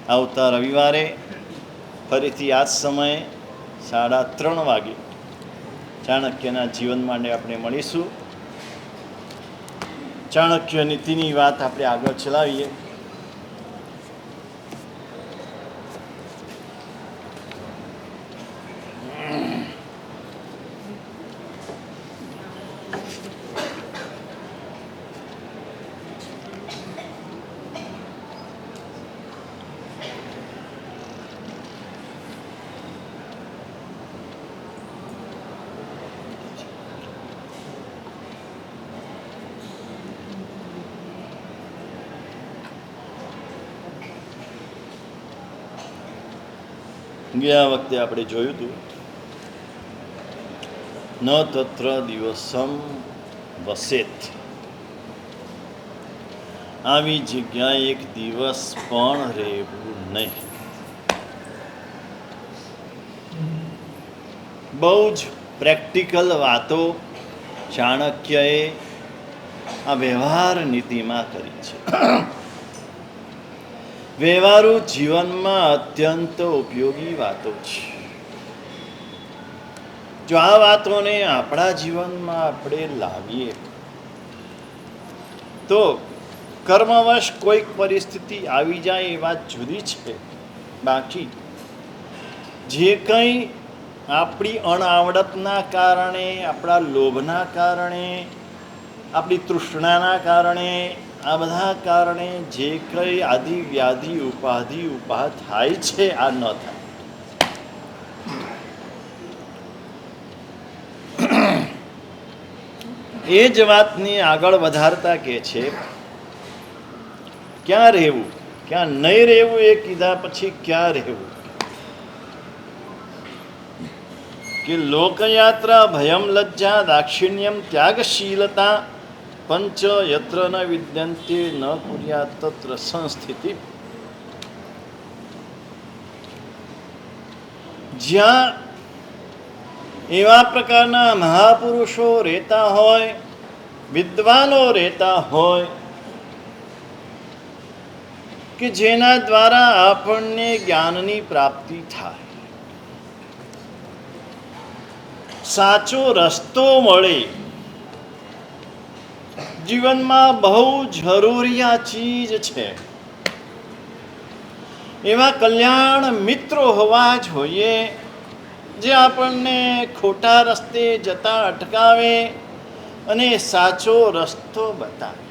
આવતા રવિવારે ફરીથી આ જ સમયે 3:30 વાગે ચાણક્યના જીવન માટે આપણે મળીશું. ચાણક્ય નીતિની વાત આપણે આગળ ચલાવીએ. ગયા વખતે આપણે જોયું હતું, ન તત્ર દિવસમ વસેત, આવી જગ્યાએ એક દિવસ પણ રહેવું નહીં. બહુ જ પ્રેક્ટિકલ વાતો ચાણક્યએ આ વ્યવહાર નીતિમાં કરી છે. વ્યવહારુ જીવનમાં અત્યંત ઉપયોગી વાતો છે. જો આ વાતોને આપણા જીવનમાં આપણે લાવીએ તો કર્મવશ કોઈક પરિસ્થિતિ આવી જાય એ વાત જુદી છે. બાકી જે કંઈ આપણી અણાવડતના કારણે, આપણા લોભના કારણે, આપણી તૃષ્ણાના કારણે, આ બધા કારણે જે કંઈ આદિ વ્યાધિ ઉપાધિ ઊભા થાય છે, આ ન થાય. એ જ વાતની આગળ વધારતા કે છે, ક્યાં રહેવું, ક્યાં નહીં રહેવું એ કીધા પછી ક્યાં રહેવું. કે લોકયાત્રા, ભયમ, લજ્જા, દાક્ષિણ્યમ, ત્યાગશીલતા, પંચ યત્ર ન વિદ્યંતે ન કુર્યાત તત્ર સંસ્થિતિ. જ્યાં એવા પ્રકારના મહાપુરુષો રહેતા હોય, વિદ્વાનો રહેતા હોય કે જેના દ્વારા આપણને જ્ઞાનની પ્રાપ્તિ થાય, સાચો રસ્તો મળે, જીવનમાં બહુ જરૂરી આ ચીજ છે. એવા કલ્યાણ મિત્રો હોવા જોઈએ જે આપણને ખોટા રસ્તે જતા અટકાવે અને સાચો રસ્તો બતાવે.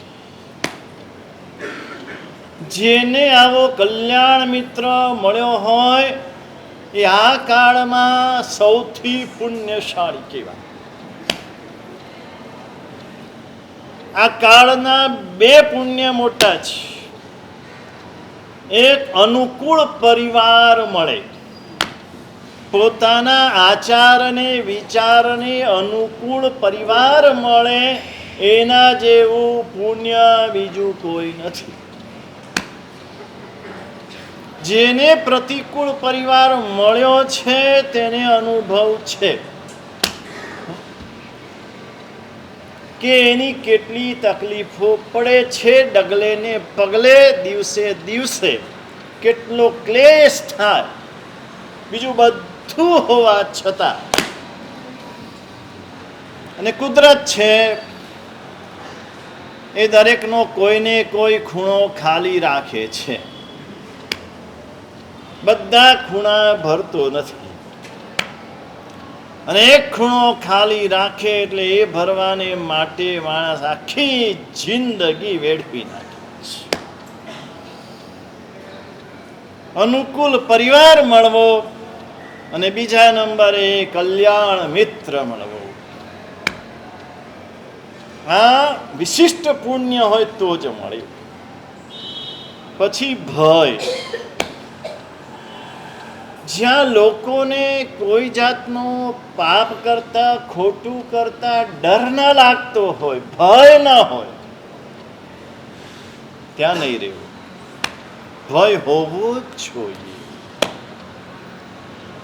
જેને આવો કલ્યાણ મિત્ર મળ્યો હોય એ આ કાળમાં સૌથી પુણ્યશાળી કહેવાય. આ કાળના 2 પુણ્ય મોટા છે. એક અનુકૂળ પરિવાર મળે, પોતાના આચારને વિચારને અનુકૂળ પરિવાર મળે, એના જેવું પુણ્ય બીજું કોઈ નથી. જેને પ્રતિકૂળ પરિવાર મળ્યો છે તેને અનુભવ છે કે એની કેટલી તકલીફો પડે છે, ડગલે ને પગલે, દિવસે દિવસે કેટલો ક્લેશ થાય. બીજું બધું હોવા છતાં, અને કુદરત છે એ દરેકનો કોઈને કોઈ ખૂણો ખાલી રાખે છે. બધા ખૂણા ભરતો નથી, અને એક ખૂણો ખાલી રાખે એટલે એ ભરવાને માટે માણસ આખી જિંદગી વેડફી નાખે છે. અનુકૂળ પરિવાર મળવો અને બીજા નંબરે કલ્યાણ મિત્ર મળવો, આ વિશિષ્ટ પુણ્ય હોય તો જ મળે. પછી ભય, જ્યાં લોકોને કોઈ જાતનો પાપ કરતા, ખોટું કરતા ડર ન લાગતો હોય, ભય ન હોય, ત્યાં નહીં રહેવું. ભય હોવો જ જોઈએ.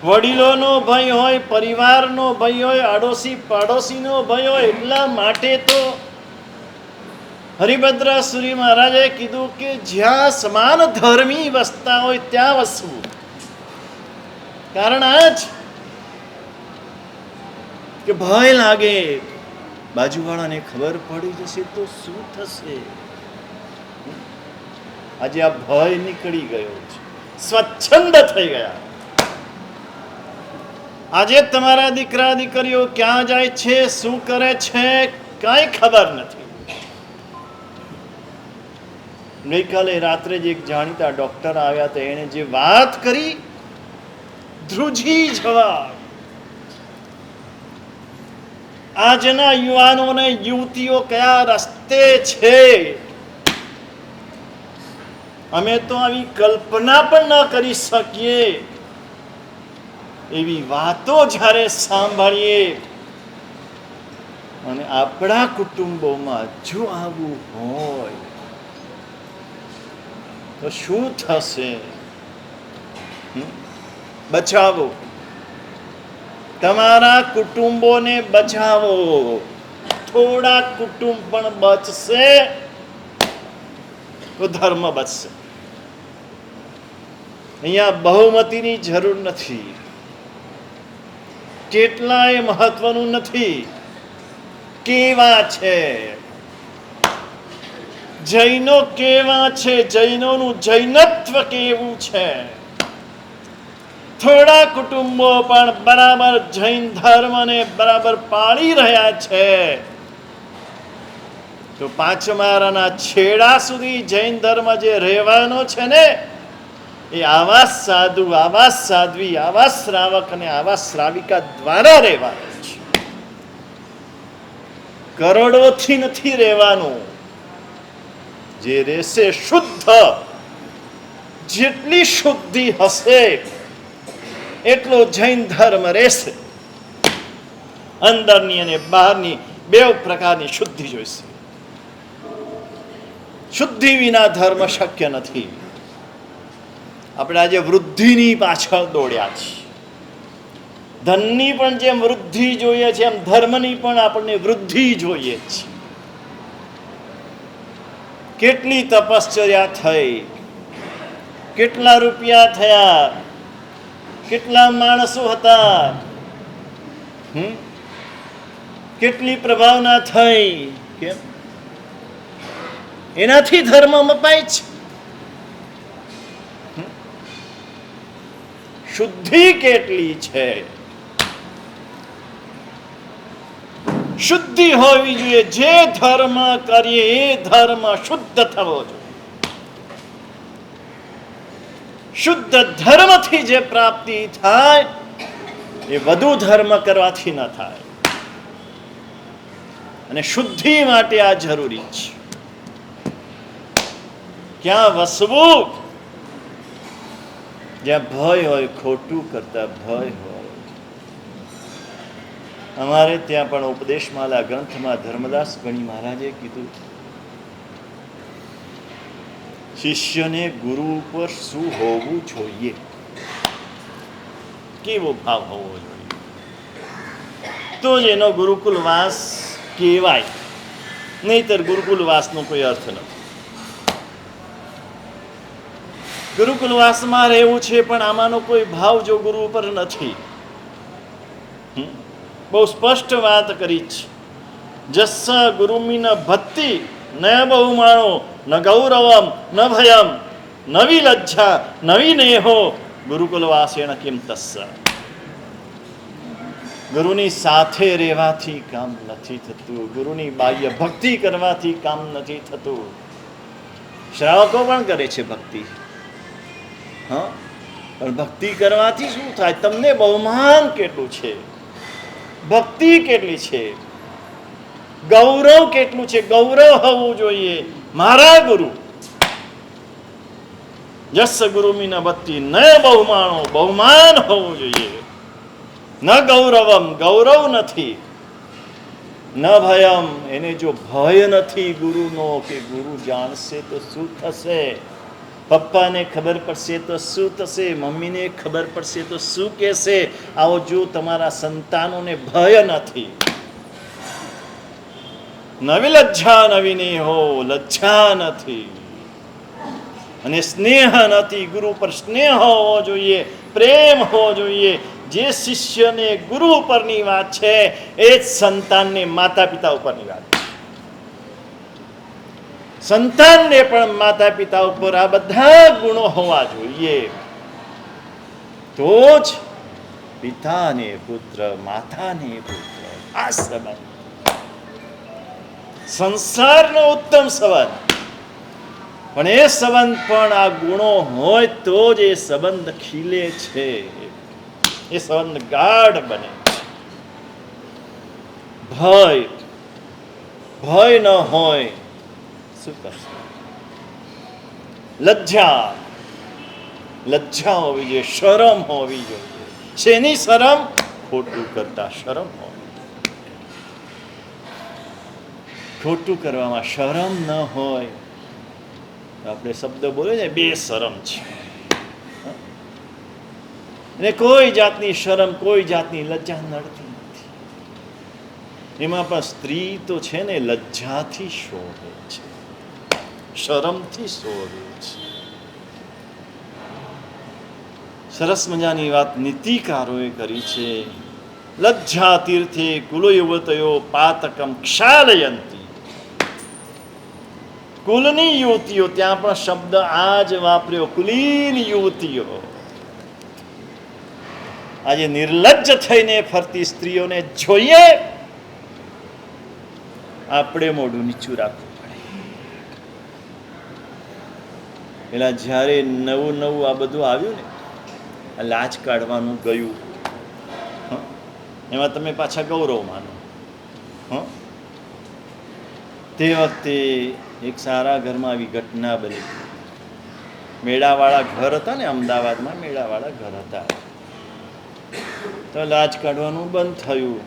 વડીલોનો ભય હોય, પરિવારનો ભય હોય, આડોશી પાડોશીનો ભય હોય. એટલા માટે તો હરિભદ્ર સુરી મહારાજે કીધું કે જ્યાં સમાન ધર્મી વસતા હોય ત્યાં વસવું. કારણ આ જ કે ભય લાગે, બાજુવાળાને ખબર પડી જશે તો શું થશે. આજે આ ભય નીકળી ગયો છે, સ્વચ્છંદ થઈ ગયા. આજે તમારા દીકરા દીકરીઓ ક્યાં જાય છે, શું કરે છે, કઈ ખબર નથી. ગઈકાલે રાત્રે જ એક જાણીતા ડોક્ટર આવ્યા હતા, એને જે વાત કરી ધ્રુજી જવા. આજના યુવાનો અને યુવતીઓ કયા રસ્તે છે, અમે તો આવી કલ્પના પણ ન કરી શકીએ. એવી વાતો જ્યારે સાંભળીએ અને આપણા કુટુંબોમાં જો આવું હોય તો શું થશે? બચાવો, તમારા કુટુંબોને બચાવો. થોડા કુટુંબ પણ બચશે તો ધર્મ બચશે. અહીંયા બહુમતીની જરૂર નથી, કેટલાય મહત્વનું નથી. કેવા છે જૈનો, કેવા છે જૈનોનું જૈનત્વ કેવું છે. થોડા કુટુંબો પણ બરાબર જૈન ધર્મને બરાબર પાળી રહ્યા છે તો પાંચમારાના છેડા સુધી જૈન ધર્મ જે રહેવાનો છે ને, એ આવા સાધુ, આવા સાધ્વી, આવા શ્રાવક અને આવા શ્રાવિકા દ્વારા રહેવાનું છે. કરોડોથી નથી રહેવાનું. જે રહેશે શુદ્ધ, જેટલી શુદ્ધિ હશે એટલો જૈન ધર્મ રહેશે. અંદરની અને બહારની બે પ્રકારની શુદ્ધિ જોઈશે. શુદ્ધિ વિના ધર્મ શક્ય નથી. આપણે આજે વૃદ્ધિની પાછળ દોડ્યા છીએ. ધનની પણ જેમ વૃદ્ધિ જોઈએ છે, એમ ધર્મની પણ આપણને વૃદ્ધિ જોઈએ છે. કેટલી તપશ્ચર્યા થઈ, કેટલા રૂપિયા થયા, કેટલા માણસો હતા, કેટલી પ્રભાવના થઈ. કેમ? એનાથી ધર્મ મપાય છે. શુદ્ધિ કેટલી છે? શુદ્ધિ હોવી જોઈએ. જે ધર્મ કરીએ એ ધર્મ શુદ્ધ થવો જોઈએ. શુદ્ધ ધર્મથી જે પ્રાપ્તિ થાય એ વધુ ધર્મ કરવાથી ન થાય. અને શુદ્ધિ માટે આ જરૂરી છે. ક્યાં વસવું? જ્યાં ભય હોય, ખોટું કરતા ભય હોય. અમારે ત્યાં પણ ઉપદેશમાલા ગ્રંથમાં ધર્મદાસ ગણી મહારાજે કીધું, શિષ્યને ગુરુ ઉપર શું હોવું જોઈએ, કેવો ભાવ હોવો જોઈએ, તો જ એનો ગુરુકુલવાસ કહેવાય. નહીતર ગુરુકુલવાસનો કોઈ અર્થ નથી. ગુરુકુલવાસમાં રહેવું છે પણ આમાંનો કોઈ ભાવ જો ગુરુ ઉપર નથી. બહુ સ્પષ્ટ વાત કરી છે. જસ્સ ગુરુમી ન ભક્તિ ન બહુમાણો ન ગૌરવમ ન ભયમ નવી લજ્જા નવી નેહો ગુરુકુલવાસેણ કિમ તસ્સ. ગુરુની સાથે રહેવાથી કામ નથી થતું. ગુરુની બાહ્ય ભક્તિ કરવાથી કામ નથી થતું. શ્રાવકો પણ કરે છે ભક્તિ, હા, પણ ભક્તિ કરવાથી શું થાય? તમને બહુમાન કેટલું છે, ભક્તિ કેટલી છે, ગૌરવ કેટલું છે. ગૌરવ હોવું જોઈએ. મારા ગુરુ જસ ગુરુમી ન ભક્તિ ન બહુમાણો, બહુમાન હોવું જોઈએ. ન ગૌરવમ, ગૌરવ નથી. ન ભયમ, એને જો ભય નથી ગુરુનો કે ગુરુ જાણશે તો શું થશે, પપ્પાને ખબર પડશે તો શું થશે, મમ્મીને ખબર પડશે તો શું કહેશે. આવો જો તમારા સંતાનોને ભય નથી, નવી લજ્જા નવીને હો, લજ્જા નથી અને સ્નેહ નથી. ગુરુ પર સ્નેહ હોવો જોઈએ, પ્રેમ હોવો જોઈએ. જે શિષ્યને ગુરુ ઉપરની વાત છે એ જ સંતાનને માતા પિતા ઉપરની વાત છે. સંતાનને પણ માતા પિતા ઉપર આ બધા ગુણો હોવા જોઈએ, તો જ પિતાને પુત્ર, માતાને પુત્ર, આ સંબંધ સંસારનો ઉત્તમ સંબંધ. પણ એ સંબંધ પણ આ ગુણો હોય તો જ એ સંબંધ ખીલે છે, એ સંબંધ ગાઢ બને. ભય ન હોય શું કરશે? લજ્જા હોવી જોઈએ, શરમ હોવી જોઈએ. શેની શરમ? ખોટું કરતા શરમ હોવી. ખોટું કરવામાં શરમ ન હોય, આપણે શબ્દ બોલે ને બેશરમ છે, અને કોઈ જાતની શરમ, કોઈ જાતની લજ્જા નડતી નથી. એમાં પણ સ્ત્રી તો છે ને લજ્જાથી શોભે છે, શરમથી શોભે છે. સરસ મજાની વાત નીતિકારોએ કરી છે. લજ્જા તીર્થે કુલો યુવતયો પાતકમ ક્ષાલયંતી. કુલની યુવતીઓ, ત્યાં પણ શબ્દ આ જ વાપર્યો, કુલીન યુવતીઓ. આજે નિર્લજ્જ થઈને ફરતી સ્ત્રીઓને જોઈએ, આપણે મોઢું નીચું રાખવું પડે. પેલા જ્યારે નવું નવું આ બધું આવ્યું ને, લાજ કાઢવાનું ગયું, એમાં તમે પાછા ગૌરવ માનો. તે વખતે એક સારા ઘરમાં આવી ઘટના બની. મેળાવાળા ઘર હતા ને, અમદાવાદમાં મેળાવાળા ઘર હતા, તો લાજ કાઢવાનું બંધ થયું.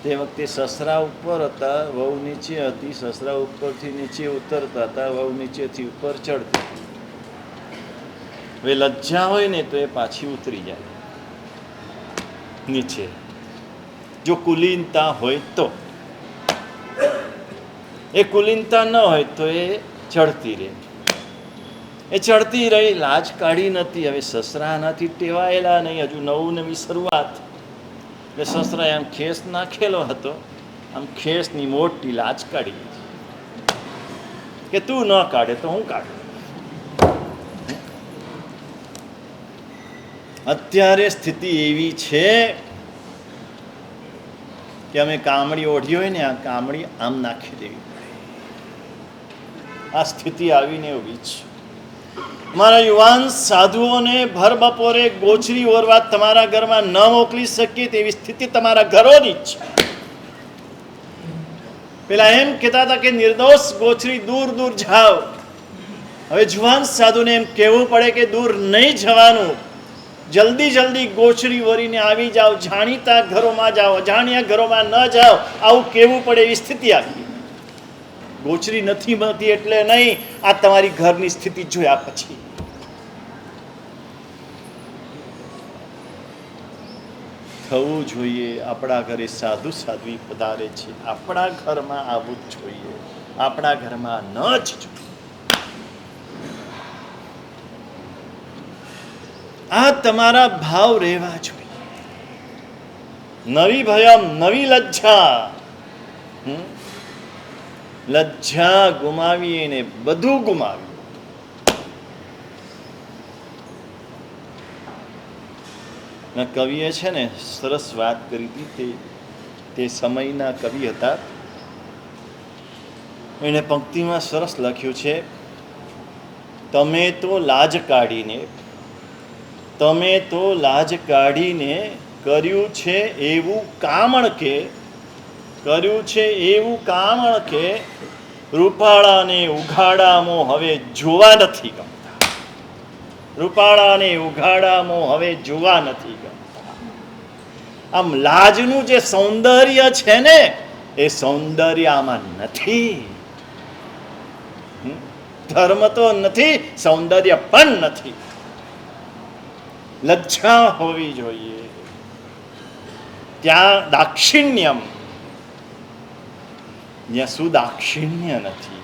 તે વખતે સસરા ઉપર હતા, વહુ નીચે હતી. સસરા ઉપરથી નીચે ઉતરતા હતા, વહુ નીચેથી ઉપર ચડતી. હવે લજ્જા હોય ને તો એ પાછી ઉતરી જાય નીચે, જો કુલીનતા હોય તો. એ કુલીનતા ન હોય તો એ ચડતી રહે. એ ચડતી રહી, લાજ કાઢી નથી. હવે સસરા આનાથી ટેવાયેલા નહીં, હજુ નવું નવી શરૂઆત. એટલે સસરાએ આમ ખેસ નાખેલો હતો, આમ ખેસની મોટી લાજ કાઢી કે તું ન કાઢે તો હું કાઢું. અત્યારે સ્થિતિ એવી છે કે અમે કામડી ઓઢી હોય ને, આ કામડી આમ નાખી દેવી પડે. આ સ્થિતિ આવીને ઉભી છે. મારા યુવાન સાધુઓને ભર બપોરે ગોચરી ઓરવા તમારા ઘરમાં ન મોકલી શકીએ તેવી સ્થિતિ તમારા ઘરોની જ છે. પેલા એમ કહેતા હતા કે નિર્દોષ ગોચરી દૂર દૂર જાઓ. હવે જુવાન સાધુને એમ કહેવું પડે કે દૂર નહીં જવાનું, જલ્દી જલ્દી ગોચરી વરીને આવી જાઓ, જાણીતા ઘરોમાં જાઓ, અજાણ્યા ઘરોમાં ન જાઓ, આવું કહેવું પડે એવી સ્થિતિ આવી. ગોચરી નથી મળતી એટલે નહીં, આ તમારી ઘરની સ્થિતિ જોયા પછી. થવું જોઈએ. આપણા ઘરે સાધુ સાધ્વી પધારે છે, આપણા ઘરમાં આવવું જ જોઈએ, આપણા ઘરમાં ન જ જોઈએ. આ તમારા ભાવ રહેવા જોઈએ. નવી ભયમ, નવી લજ્જા. લજ્જા ગુમાવીએ ને બધું ગુમાવ્યું. કવિએ છે ને સરસ વાત કરી હતી. તે સમયના કવિ હતા. એને પંક્તિમાં સરસ લખ્યું છે, તમે તો લાજ કાઢીને કર્યું છે એવું કામણ કે રૂપાળાને ઉઘાડામાં હવે જોવા નથી ગમતા. રૂપાળાને ઉઘાડામાં હવે જોવા નથી ગમતા. આમ લાજનું જે સૌંદર્ય છે ને, એ સૌંદર્ય આમાં નથી. ધર્મ તો નથી, સૌંદર્ય પણ નથી. લજ્જા હોવી જોઈએ. ત્યાં દાક્ષિણ્યમ, જ્યાં સુદાક્ષિણ્ય નથી.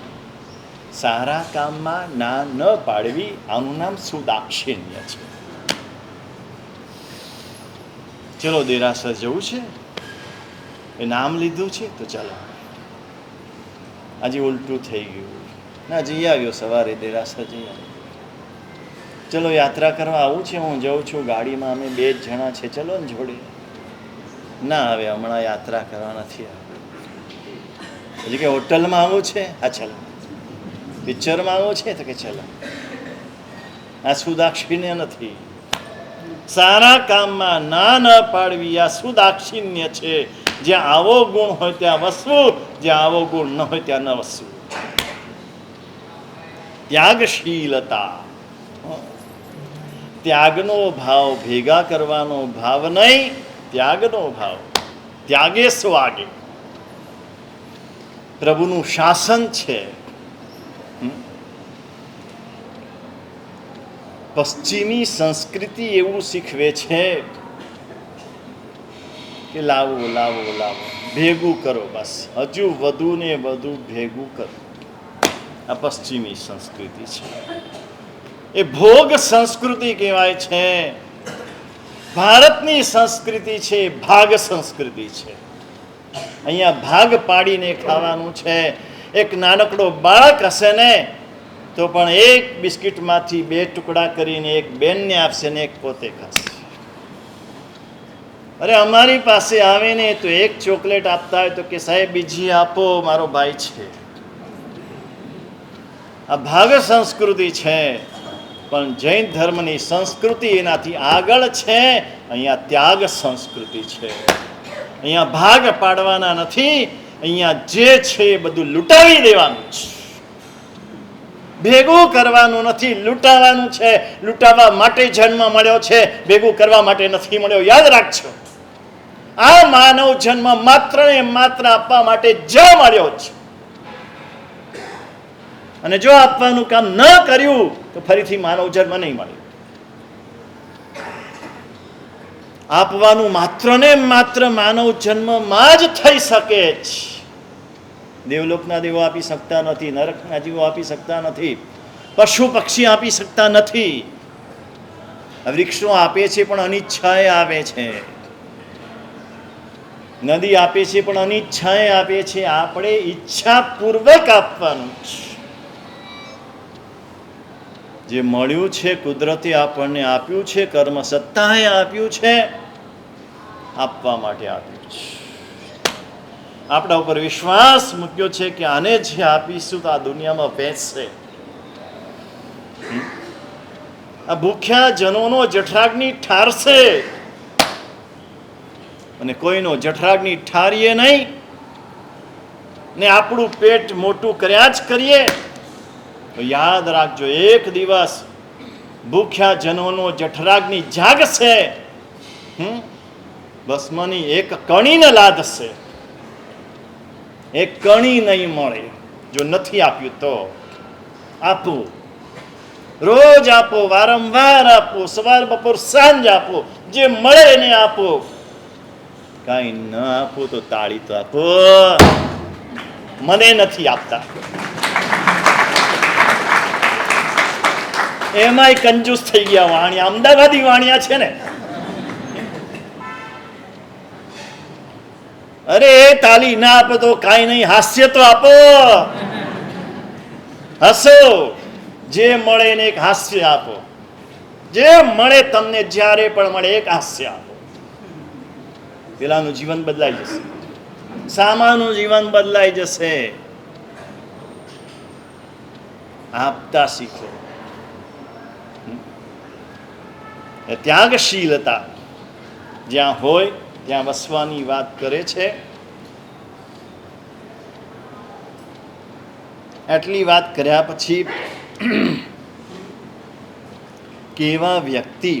સારા કામમાં ના ન પાડવી, આનું નામ સુદાક્ષિણ્ય છે. ચલો દેરાસર જવું છે, એ નામ લીધું છે તો ચાલો. આજે ઉલટું થઈ ગયું. ના, જઈ આવ્યો સવારે દેરાસર જઈ આવ્યો. ચલો યાત્રા કરવા આવું છે, હું જાઉં છું ગાડીમાં, અમે 2 જ જણા છે, ચલો ને જોડે. ના, હવે હમણાં યાત્રા કરવા નથી આવ્યું. હજી કે હોટલમાં આવું છે, હા ચાલો. પિક્ચરમાં આવું છે તો કે ચાલો. આ સુદાક્ષિણ્ય નથી. સારા કામમાં ના ન પાડવી આ સુદાક્ષિણ્ય છે. જ્યાં આવો ગુણ હોય ત્યાં વસવું, જ્યાં આવો ગુણ ન હોય ત્યાં ન વસવું. ત્યાગશીલતા, ત્યાગનો ભાવ, ભેગા કરવાનો ભાવ નહીં, ત્યાગનો ભાવ. ત્યાગે સ્વાગે. પ્રભુનું શાસન છે. પશ્ચિમી સંસ્કૃતિ એવું શીખવે છે કે લાવો લાવો લાવો, ભેગું કરો, બસ હજુ વધુ ને વધુ ભેગું કરો. આ પશ્ચિમી સંસ્કૃતિ છે. એ ભોગ સંસ્કૃતિ કહેવાય છે. ભારતની સંસ્કૃતિ છે ભાગ સંસ્કૃતિ છે. અહીંયા ભાગ પાડીને ખાવાનું છે. એક નાનકડો બાળક હશે ને તો પણ એક બિસ્કિટમાંથી 2 ટુકડા કરીને એક બેનને આપશે ને એક પોતે ખાશે. અરે અમારી પાસે આવે ને તો એક ચોકલેટ આપતા હોય તો કે સાહેબ બીજી આપો, મારો ભાઈ છે. આ ભાગ સંસ્કૃતિ છે. પણ જૈન ધર્મની સંસ્કૃતિ એનાથી આગળ છે. અહીંયા ત્યાગ સંસ્કૃતિ છે. અહીંયા ભાગ પાડવાના નથી, અહીંયા જે છે એ બધું લૂંટાવી દેવાનું છે. ભેગું કરવાનું નથી, લૂંટાવાનું છે. લૂંટાવા માટે જન્મ મળ્યો છે, ભેગું કરવા માટે નથી મળ્યો. યાદ રાખજો, આ માનવ જન્મ માત્ર ને માત્ર આપવા માટે જ મળ્યો છે. અને જો આપવાનું કામ ન કર્યું તો ફરીથી માનવ જન્મ નહીં મળે. આપવાનું માત્ર ને માત્ર માનવ જન્મમાં જ થઈ શકે છે. દેવલોકના દેવો આપી શકતા નથી, નરકના જીવો આપી શકતા નથી, પશુ પક્ષી આપી શકતા નથી. વૃક્ષો આપે છે પણ અનિચ્છાએ આપે છે. નદી આપે છે પણ અનિચ્છાએ આપે છે. આપણે ઈચ્છાપૂર્વક આપવાનું છે. જે મળ્યું છે કુદરતે આપણને આપ્યું છે, કર્મ સત્તાએ આપ્યું છે, આપવા માટે આપ્યું છે. આપણા ઉપર વિશ્વાસ મૂક્યો છે કે આને જે આપીશું તો આ દુનિયામાં વહેંચશે. આ ભૂખ્યા જનોનો જઠરાગ્નિ ઠારશે અને કોઈનો જઠરાગ્નિ ઠારીએ નહીં ને આપણું પેટ મોટું કર્યા જ કરીએ તો યાદ રાખજો, એક દિવસ ભૂખ્યા જનોનો જઠરાગ્નિ જાગશે, ભસ્મની એક કણી ન લાદશે. એક કણી નહીં મળે. જો નથી આપ્યું તો આપો, રોજ આપો, વારંવાર આપો, સવાર બપોર સાંજ આપો, જે મળે એને આપો. કાંઈ ન આપો તો તાળી તો આપો. મને નથી આપતા, એમાંય કંજૂસ થઈ ગયા વાણિયા. અમદાવાદી વાણિયા છે ને, અરે તાલી ના આપો તો કાંઈ નહીં, હાસ્ય તો આપો. હસો, જે મળે એને એક હાસ્ય આપો. જે મળે તમને જ્યારે પણ મળે એક હાસ્ય આપો. પેલાનું જીવન બદલાઈ જશે, સામાનું જીવન બદલાઈ જશે. આપતા શીખો. ત્યાગશીલતા જ્યાં હોય ત્યાં વસવાની વાત કરે છે. આટલી વાત કર્યા પછી કેવા વ્યક્તિ,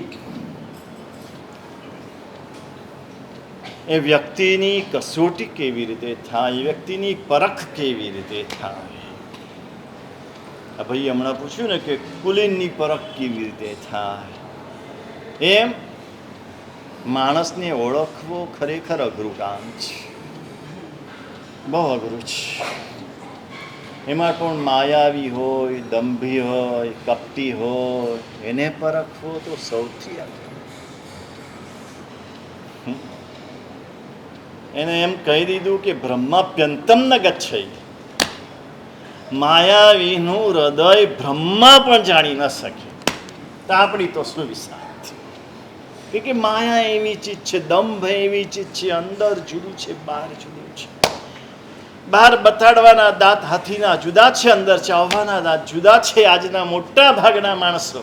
એ વ્યક્તિની કસોટી કેવી રીતે થાય, એ વ્યક્તિની પરખ કેવી રીતે થાય, આ ભાઈ હમણાં પૂછ્યું ને કે કુલીનની પરખ કેવી રીતે થાય, એમ માણસને ઓળખવો ખરેખર અઘરું કામ છે, બહુ અઘરું છે. એમાં પણ માયાવી હોય, દંભી હોય, કપટી હોય, એને પરખવો તો સૌથી અઘરું. એને એમ કહી દીધું કે બ્રહ્માપ્યંતમ ન ગચ્છૈ. માયાવીનું હૃદય બ્રહ્મા પણ જાણી ન શકે. તો આપણી તો શું વિચાર કે માયા એવી ચીજ છે, દંભ એવી ચીજ છે, અંદર જુદું છે, બહાર જુદું છે. બહાર બતાડવાના દાંત હાથીના જુદા છે, અંદર ચાવવાના દાંત જુદા છે. આજના મોટા ભાગના માણસો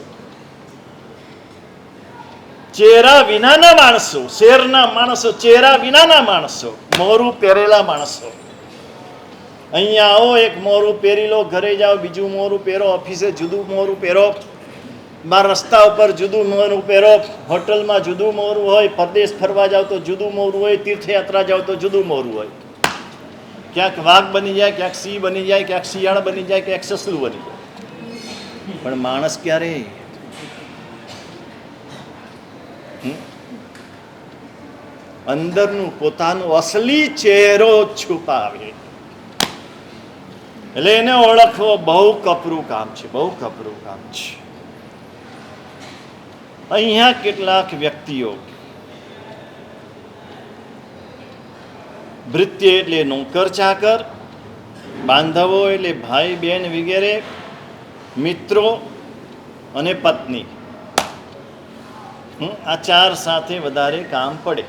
ચહેરા વિનાના માણસો, શેરના માણસો, ચહેરા વિનાના માણસો, મોરું પહેરેલા માણસો. અહીંયા આવો, એક મોરું પહેરી લો, ઘરે જાઓ બીજું મોરું પહેરો, ઓફિસે જુદું મોરું પહેરો, બાર રસ્તા ઉપર જુદું મોરું પહેરો, હોટલમાં જુદું મોરું હોય, પરદેશ ફરવા જાઓ તો જુદું મોરું હોય, તીર્થયાત્રા જાઓ તો જુદું મોરું હોય. ક્યાંક વાઘ બની જાય, ક્યાંક સિંહ બની જાય, ક્યાંક શિયાળ બની જાય, ક્યાંક સસલું બની જાય. પણ માણસ ક્યારે અંદરનું પોતાનું અસલી ચહેરો છુપાવે, એટલે એને ઓળખવો બહુ કપરું કામ છે, બહુ કપરું કામ છે. અહીંયા કેટલાક વ્યક્તિઓ ભૃત્ય એટલે નોકર ચાકર, બાંધવો એટલે ભાઈ બહેન વગેરે, મિત્રો અને પત્ની, આ ચાર સાથે વધારે કામ પડે,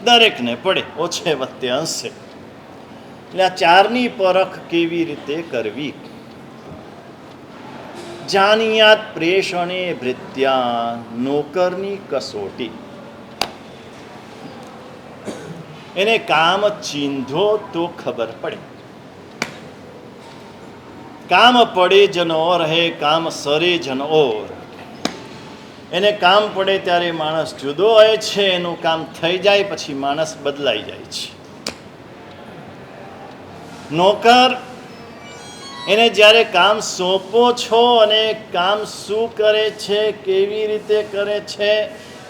દરેકને પડે, ઓછે વત્તે અંશે. એટલે આ ચારની પરખ કેવી રીતે કરવી? જાનિયાત પ્રેષણે ભૃત્યા, નોકરની કસોટી. એને કામ ચીંધો તો ખબર પડે. કામ પડે જન ઓર હે, કામ સરે જન ઓર. એને કામ પડે ત્યારે માણસ જુદો હોય છે, એનું કામ થઈ જાય પછી માણસ બદલાઈ જાય છે. નોકર, એને જ્યારે કામ સોંપો છો અને કામ શું કરે છે, કેવી રીતે કરે છે,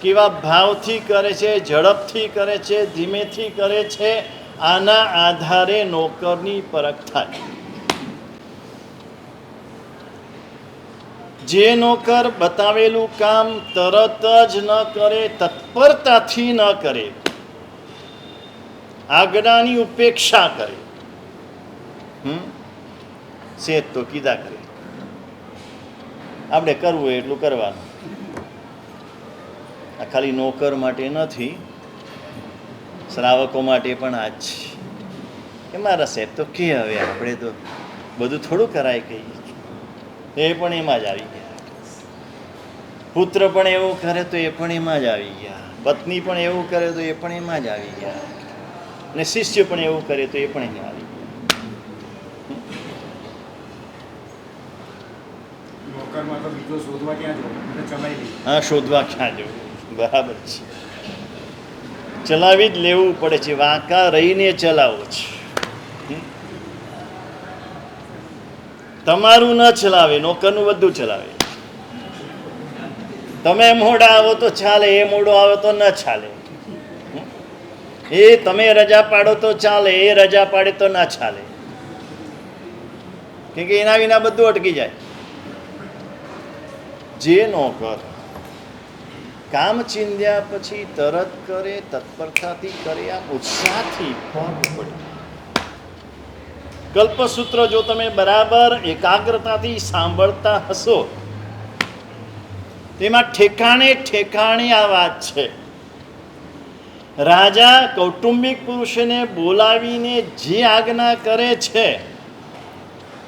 કેવા ભાવથી કરે છે, ઝડપથી કરે છે, ધીમેથી કરે છે, આના આધારે નોકરની પરખ થાય. જે નોકર બતાવેલું કામ તરત જ ન કરે, તત્પરતાથી ન કરે, આજ્ઞાની ઉપેક્ષા કરે, શેત તો કીધા કરે, આપણે કરવું હોય એટલું કરવાનું. આ ખાલી નોકર માટે નથી, શ્રાવકો માટે પણ આ જ કે મારા શેત તો કે હવે આપણે તો બધું થોડું કરાય કહીએ, એ પણ એમાં જ આવી ગયા. પુત્ર પણ એવું કરે તો એ પણ એમાં જ આવી ગયા, પત્ની પણ એવું કરે તો એ પણ એમાં જ આવી ગયા, અને શિષ્ય પણ એવું કરે તો એ પણ એમાં આવી ગયા. હા, શોધવા ક્યાં જવું? બરાબર છે, ચલાવી જ લેવું પડે છે, વાંકા રહીને ચલાવો છે. તમારું ન ચલાવે, નોકરનું બધું ચલાવે. તમે મોડા આવો તો ચાલે, એ મોડો આવે તો ન ચાલે. એ તમે રજા પાડો તો ચાલે, એ રજા પાડે તો ના ચાલે, કેમ કે એના વિના બધું અટકી જાય. જે નોકર કામ ચીંધ્યા પછી તરત કરે, તત્પરતાથી કરે, આ ઉત્સાહથી પડે. કલ્પસૂત્ર જો તમે બરાબર એકાગ્રતાથી સાંભળતા હશો, તેમાં ઠેકાણે ઠેકાણે આ વાત છે. રાજા કૌટુંબિક પુરુષને બોલાવીને જે આજ્ઞા કરે છે,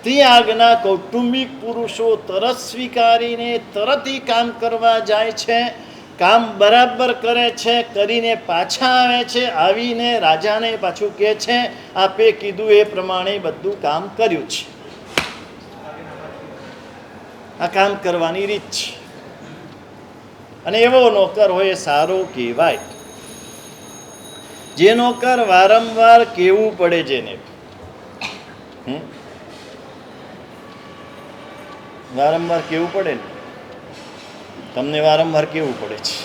તે આજ્ઞા કૌટુંબિક પુરુષો તરત સ્વીકારીને તરત એ કામ કરવા જાય છે, કામ બરાબર કરે છે, કરીને પાછા આવે છે, આવીને રાજાને પાછું કહે છે આપે કીધું એ પ્રમાણે બધું કામ કર્યું છે. આ કામ કરવાની રીત છે, અને એવો નોકર હોય સારો કહેવાય. જે નોકર વારંવાર કહેવું પડે, જેને વારંવાર કેવું પડે ને, તમને વારંવાર કેવું પડે છે.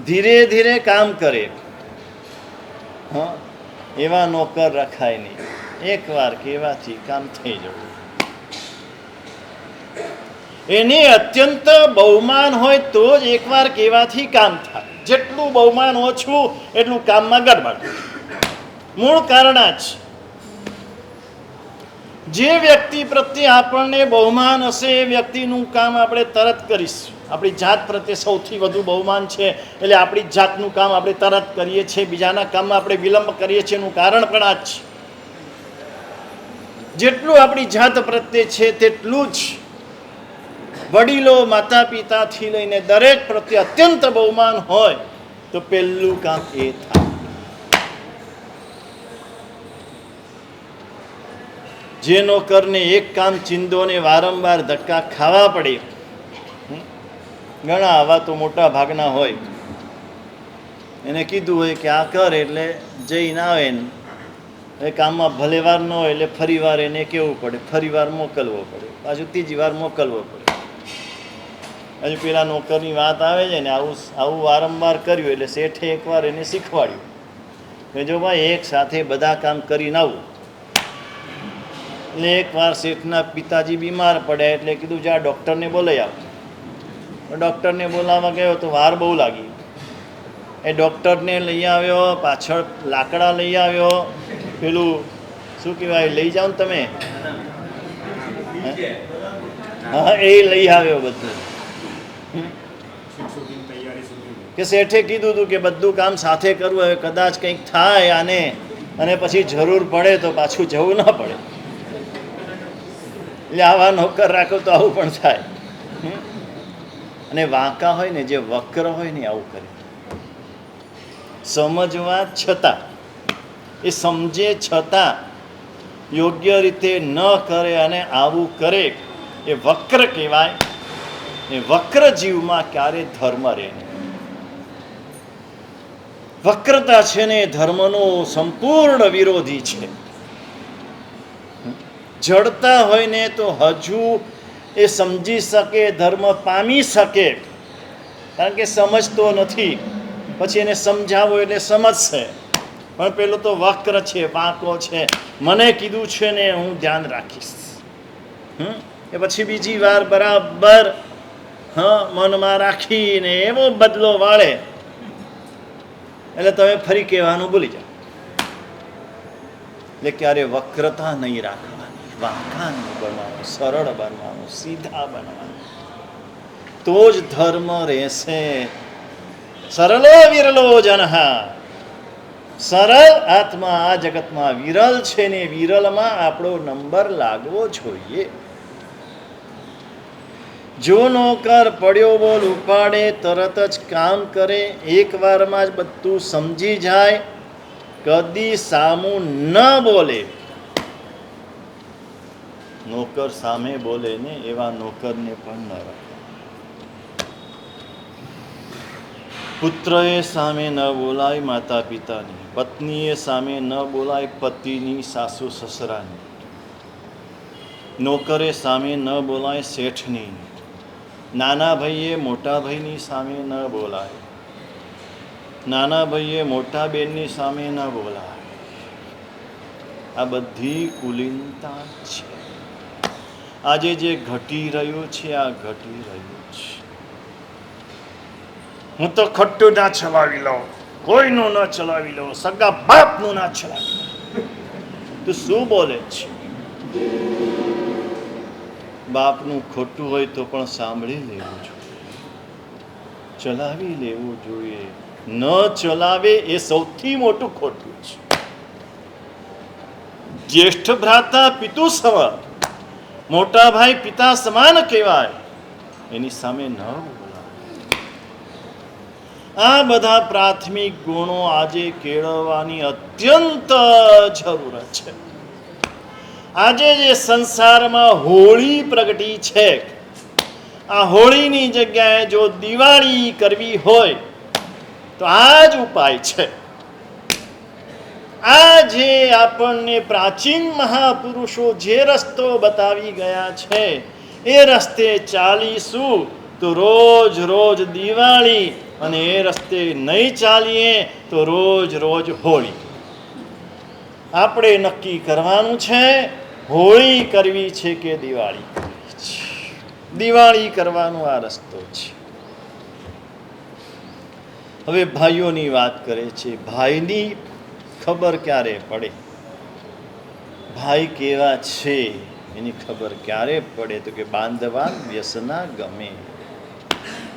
ધીરે ધીરે કામ કરે, હા, એવા નોકર રખાય નહીં. એકવાર કહેવાથી કામ થઈ જવું. એની અત્યંત બહુમાન હોય તો જ એકવાર કહેવાથી કામ થાય. જેટલું બહુમાન ઓછું એટલું કામમાં ગડબડ. મૂળ કારણ જ જે વ્યક્તિ પ્રત્યે આપણને બહુમાન હશે એ વ્યક્તિનું કામ આપણે તરત કરીશું. આપણી જાત પ્રત્યે સૌથી વધુ બહુમાન છે એટલે આપણી જાતનું કામ આપણે તરત કરીએ છીએ. બીજાના કામમાં આપણે વિલંબ કરીએ છીએ એનું કારણ પણ આ જ છે. જેટલું આપણી જાત પ્રત્યે છે તેટલું જ વડીલો, માતા પિતાથી લઈને દરેક પ્રત્યે અત્યંત બહુમાન હોય તો પહેલું કામ એ થાય. જે નોકરને એક કામ ચિંદોને વારંવાર ધક્કા ખાવા પડે, ઘણા આવા તો મોટા ભાગના હોય, એને કીધું હોય કે આ કર એટલે જઈને આવે ને એ કામમાં ભલે વાર ન હોય એટલે ફરી વાર એને કેવું પડે, ફરી વાર મોકલવો પડે, પાછું ત્રીજી વાર મોકલવો પડે. હજુ પેલા નોકરની વાત આવે છે ને, આવું વારંવાર કર્યું એટલે શેઠે એકવાર એને શીખવાડ્યું કે જો ભાઈ એક સાથે બધા કામ કરીને આવું. એટલે એકવાર શેઠના પિતાજી બીમાર પડ્યા એટલે કીધું જા ડૉક્ટરને બોલાવી આવ. ડૉક્ટરને બોલાવવા ગયો તો વાર બહુ લાગી. એ ડૉક્ટરને લઈ આવ્યો, પાછળ લાકડા લઈ આવ્યો, પેલું શું કહેવાય લઈ જાઓ ને તમે, હા એ લઈ આવ્યો બધું. કે શેઠે કીધું હતું કે બધું કામ સાથે કરવું, હવે કદાચ કંઈક થાય આને અને પછી જરૂર પડે તો પાછું જવું ના પડે. એટલે આવા નોકર રાખો તો આવું પણ થાય. અને વાંકા હોય ને, જે વક્ર હોય ને આવું કરે. સમજવા છતાં, એ સમજે છતાં યોગ્ય રીતે ન કરે અને આવું કરે એ વક્ર કહેવાય. એ વક્ર જીવમાં ક્યારે ધર્મ રહે નહીં. વક્રતા છે ને ધર્મનો સંપૂર્ણ વિરોધી છે. જડતા હોય ને તો હજુ એ સમજી શકે, ધર્મ પામી શકે, કારણ કે સમજતો નથી. પછી એને સમજાવો એટલે સમજશે. પણ પેલો તો વક્ર છે, વાંકો છે, મને કીધું છે ને હું ધ્યાન રાખીશ, એ પછી બીજી વાર બરાબર મનમાં રાખીને એવો બદલો વાળે એટલે તમે ફરી કહેવાનું ભૂલી જાઓ. એટલે ક્યારે વક્રતા નહીં રાખવાની, વાંકા નહીં બનવાનું, સરળ બનવાનું, સીધા બનવાનું, તો જ ધર્મ રહેશે. સરલો વિરલો જનહા, સરળ આત્મા આ જગતમાં વિરલ છે ને વિરલમાં આપણો નંબર લાગવો જોઈએ. જો નોકર પડ્યો બોલ ઉપાડે, તરત જ કામ કરે, એક વારમાં જ બધું સમજી જાય, કદી સામું ન બોલે. નોકર સામે બોલે ને એવા નોકરને પણ ન રાખે. પુત્રએ સામે ન બોલાય માતા પિતાની, પત્નીએ સામે ન બોલાય પતિની, સાસુ સસરાની, નોકરે સામે ન બોલાય શેઠની, નાના ભાઈએ મોટા ભાઈની સામે ન બોલાય, નાના ભાઈએ મોટા બેનની સામે ન બોલાય. આ બધી કુલીનતા છે. આજે જે ઘટી રહ્યું છે આ ઘટી રહ્યું છે. હું તો ખટ્ટું ના ચલાવી લઉં, કોઈનું ના ચલાવી લઉં, સગા બાપનું ના ચલાવી લઉં. તું શું બોલે છે? બાપનું ખોટું હોય તો પણ સાંભળી લેવું જોઈએ, ચલાવી લેવું જોઈએ. ન ચલાવે એ સૌથી મોટું ખોટું છે. જ્યેષ્ઠ ભ્રાતા પિતુ સમ, મોટા ભાઈ પિતા સમાન કહેવાય, એની સામે ન બોલાય. આ બધા પ્રાથમિક ગુણો આજે કેળવવાની અત્યંત જરૂરત છે. આજે જે સંસારમાં હોળી પ્રગટી છે, આ હોળીની જગ્યાએ જો દિવાળી કરવી હોય તો આ જ ઉપાય છે. આ જે આપણને પ્રાચીન મહાપુરુષો જે રસ્તો બતાવી ગયા છે એ રસ્તે ચાલીશું તો રોજ રોજ દિવાળી, અને એ રસ્તે નહીં ચાલીએ તો રોજ રોજ હોળી. આપણે નક્કી કરવાનું છે હોળી કરવી છે કે દિવાળી કરવી છે. દિવાળી કરવાનો આ રસ્તો છે. હવે ભાઈઓની વાત કરે છે. ભાઈની ખબર ક્યારે પડે, ભાઈ કેવા છે એની ખબર ક્યારે પડે તો કે બાંધવા વ્યસના ગમે.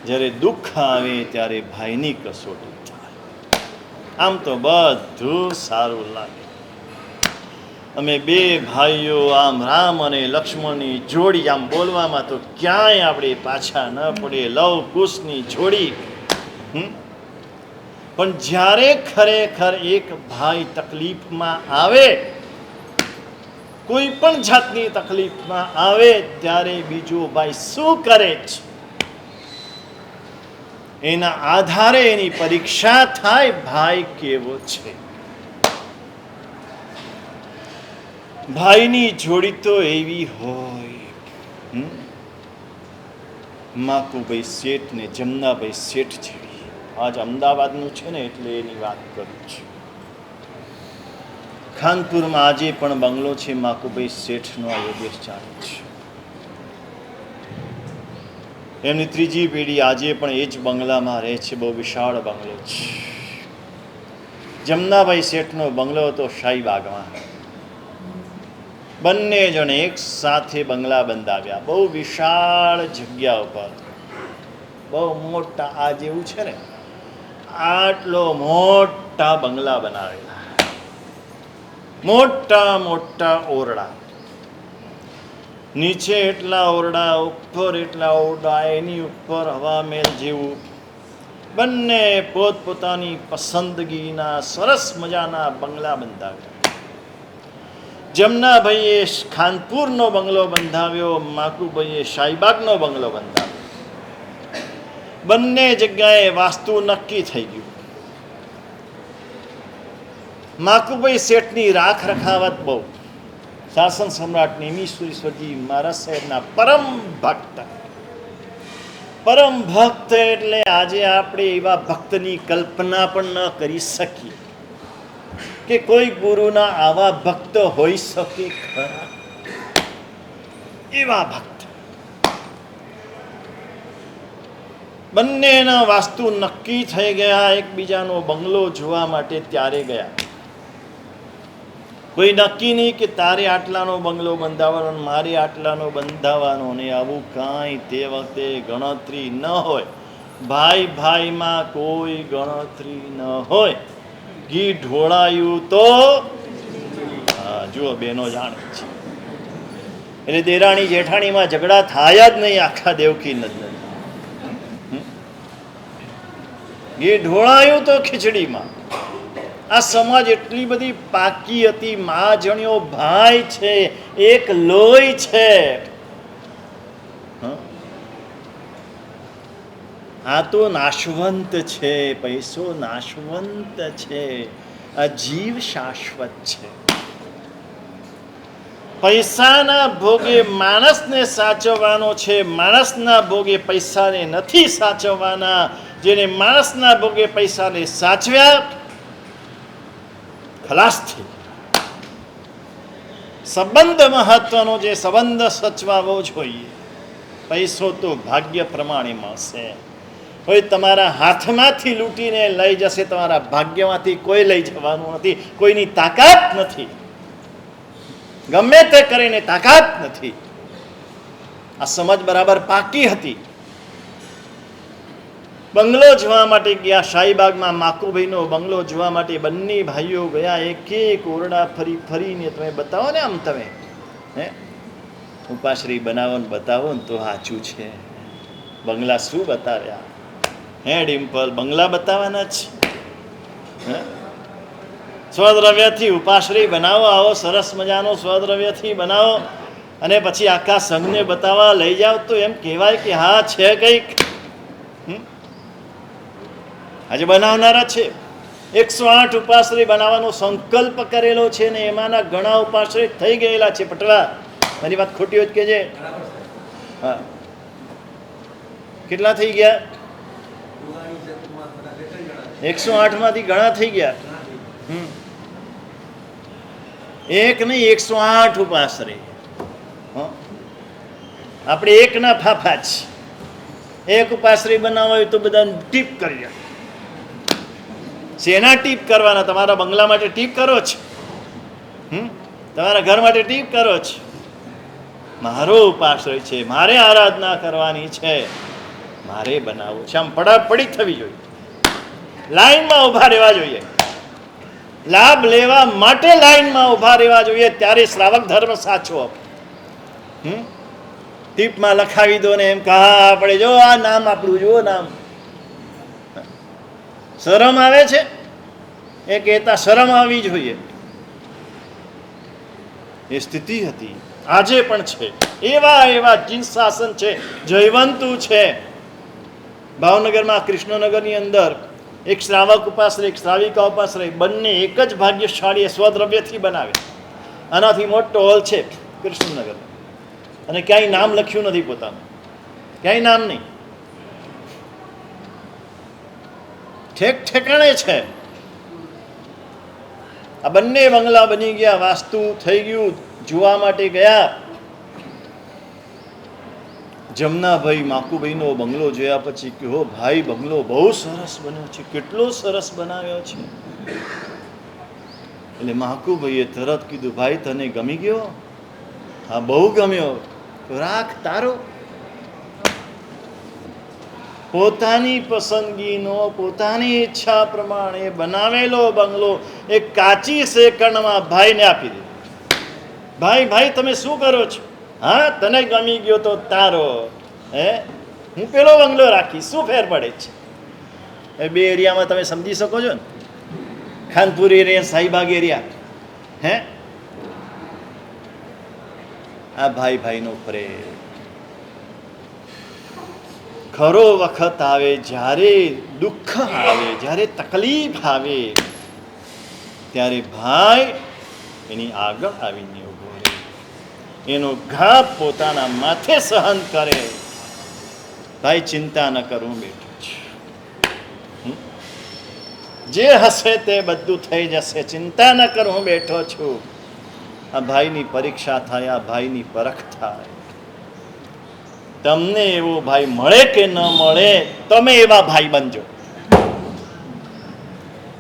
જ્યારે દુઃખ આવે ત્યારે ભાઈની કસોટી થાય. આમ તો બધું સારું લાગે. અમે બે ભાઈઓ આમ રામ અને લક્ષ્મણની જોડી, આમ બોલવામાં તો ક્યાંય આપણે પાછા ન પડે, લવ કુશની જોડી. પણ જ્યારે ખરેખર એક ભાઈ તકલીફમાં આવે, કોઈ પણ જાતની તકલીફમાં આવે, ત્યારે બીજો ભાઈ શું કરે છે એના આધારે એની પરીક્ષા થાય ભાઈ કેવો છે. ભાઈની જોડી તો એવી હોય, માકુભાઈ શેઠ ને જમનાભાઈ શેઠ જેવી. આજ અમદાવાદનું છે ને એટલે એની વાત કરું છું. ખાનપુરમાં આજે પણ બંગલો છે માકુભાઈ શેઠનો, આ યોગેશ ચાલે છે. એમની ત્રીજી પેઢી આજે પણ એ જ બંગલામાં રહે છે. બહુ વિશાળ બંગલો છે. જમનાભાઈ શેઠનો બંગલો હતો શાહીબાગમાં. બંને જણ એક સાથે બંગલા બંધાવ્યા, બહુ વિશાળ જગ્યા ઉપર, બહુ મોટા, આ જેવું છે ને આટલો મોટા બંગલા બનાવેલા, મોટા મોટા ઓરડા, નીચે એટલા ઓરડા, ઉપર એટલા ઓરડા, એની ઉપર હવામહેલ જેવું. બંને પોતપોતાની પસંદગીના સરસ મજાના બંગલા બંધાવ્યા. જમનાભાઈએ ખાનપુરનો બંગલો બંધાવ્યો, માકુભાઈએ શાહીબાગનો બંગલો બંધાવ્યો. બંને જગ્યાએ વાસ્તુ નક્કી થઈ ગયું. માકુભાઈ શેઠની રાખ રખાવત બહુ. શાસન સમ્રાટ નિમિષેશ્વરજી મહારાજ સાહેબના પરમ ભક્ત. પરમ ભક્ત એટલે આજે આપણે એવા ભક્તની કલ્પના પણ ન કરી શકીએ કે કોઈ ગુરુના આવા ભક્ત હોઈ શકે ખરા. એવા ભક્ત. બંનેના વાસ્તુ નક્કી થઈ ગયા. એકબીજાનો બંગલો જોવા માટે ત્યારે ગયા. કોઈ નક્કી નહીં કે તારે આટલાનો બંગલો બંધાવવાનો, મારે આટલાનો બંધાવવાનો, ને આવું કાંઈ તે વખતે ગણતરી ન હોય. ભાઈ ભાઈમાં કોઈ ગણતરી ન હોય. ઘી ઢોળાયું તો જુઓ બેનો જાણે છે. એટલે દેરાણી જેઠાણીમાં ઝઘડા થાય જ નહીં આખા દેવકી નંદન. ઘી ઢોળાયું તો ખીચડીમાં. આ સમાજ એટલી બધી પાકી હતી. મહાજણીઓ ભાઈ છે, એક લોહી છે. આ તો નાશવંત છે, પૈસો નાશવંત છે, આ જીવ શાશ્વત છે. પૈસાના ભોગે માણસને સાચવવાનો છે, માણસના ભોગે પૈસાને નથી સાચવવાના. જેને માણસના ભોગે પૈસાને સાચવ્યા ખલાસ થઈ. સંબંધ મહત્વનો છે, સંબંધ સચવાવો જોઈએ. પૈસો તો ભાગ્ય પ્રમાણે મળશે. કોઈ તમારા હાથમાંથી લૂંટીને લઈ જશે, તમારા ભાગ્યમાંથી કોઈ લઈ જવાનું નથી. કોઈની તાકાત નથી, ગમે તે કરીને તાકાત નથી. આ સમજ બરાબર પાકી હતી. બંગલો જોવા માટે ગયા શાહીબાગમાં. માકુભાઈનો બંગલો જોવા માટે બંને ભાઈઓ ગયા. એક એક ઓરડા ફરી ફરીને તમે બતાવો ને, આમ તમે ઉપાશ્રી બનાવો ને બતાવો ને તો સાચું છે. બંગલા શું બતાવ્યા હે ડિમ્પલ? બંગલા બતાવવાના જ છે. સ્વદ્રવ્યથી ઉપાશ્રી બનાવો, આવો સરસ મજાનો સ્વદ્રવ્યથી બનાવો, અને પછી આખા સંઘને બતાવવા લઈ જાઓ તો એમ કહેવાય કે હા છે કંઈક. આજે બનાવનારા છે 108 ઉપાશ્રય બનાવવાનો સંકલ્પ કરેલો છે ને એમાંના ઘણા ઉપાશ્રય થઈ ગયેલા છે. પટવા મારી વાત ખોટી હોય કે છે? હા, કેટલા થઈ ગયા? 108 માંથી ઘણા થઈ ગયા. એક નહીં, 108 ઉપાશ્રય. આપણે એક ના ફાફા જ. એક ઉપાશ્રય બનાવવા હોય તો બધા ટીપ કરી. શેના ટીપ કરવાના? તમારા બંગલા માટે ટીપ કરો છો? તમારા ઘર માટે ટીપ કરો છો? મારો ઉપાશ્રય છે, મારે આરાધના કરવાની છે, મારે બનાવવું છે. આમ પડાપડી થવી જોઈએ, લાઈનમાં ઊભા રહેવા જોઈએ, લાભ લેવા માટે લાઈનમાં ઊભા રહેવા જોઈએ. ત્યારે શ્રાવક ધર્મ સાચો. ટીપમાં લખાવી દો ને એમ કહા આપણે જો આ નામ આપણું જુઓ નામ. શરમ આવે છે એ કહેતા શરમ આવવી જોઈએ. એ સ્થિતિ હતી, આજે પણ છે. એવા જીન્સ શાસન છે, જયવંતુ છે. ભાવનગરમાં કૃષ્ણનગરની અંદર એક શ્રાવક ઉપાશ્રય, એક શ્રાવિકા ઉપાશ્રય, બંને એક જ ભાગ્યશાળી સ્વદ્રવ્યથી બનાવે. આનાથી મોટો હોલ છે કૃષ્ણનગર, અને ક્યાંય નામ લખ્યું નથી પોતાનું, ક્યાંય નામ નહીં, ઠેક ઠેકાણે છે. આ બંને બંગલા બની ગયા, વાસ્તુ થઈ ગયું, જોવા માટે ગયા. જમનાભાઈ માકુભાઈનો બંગલો જોયા પછી કહો ભાઈ બંગલો બહુ સરસ બન્યો છે, કેટલો સરસ બનાવ્યો છે. એટલે માકુભાઈએ તરત કીધું ભાઈ તને ગમી ગયો? હા બહુ ગમ્યો. તો રાખ તારો. પોતાની પસંદગીનો, પોતાની ઈચ્છા પ્રમાણે બનાવેલો બંગલો એક કાચી સેકન્ડમાં ભાઈને આપી દીધો. ભાઈ તમે શું કરો છો? હા તને ગમી ગયો તો તારો, હું પેલો બંગલો રાખીશ, શું ફેર પડે છે? એ બે એરિયામાં તમે સમજી શકો છો ને, ખાનપુર એરિયા, શાહીબાગ એરિયા. આ ભાઈનો પ્રેમ. ખરો વખત આવે, જ્યારે દુઃખ આવે, જ્યારે તકલીફ આવે, ત્યારે ભાઈ એની આગળ આવીને ઉભો રહે, એનો ઘા પોતાના માથે સહન કરે. ભાઈ ચિંતા ન કર, હું બેઠો છું, જે હશે તે બધું થઈ જશે, ચિંતા ન કર, હું બેઠો છું. આ ભાઈની પરીક્ષા થાય, આ ભાઈની પરખ થાય. તમને એવો ભાઈ મળે કે ન મળે, તમે એવા ભાઈ બનજો.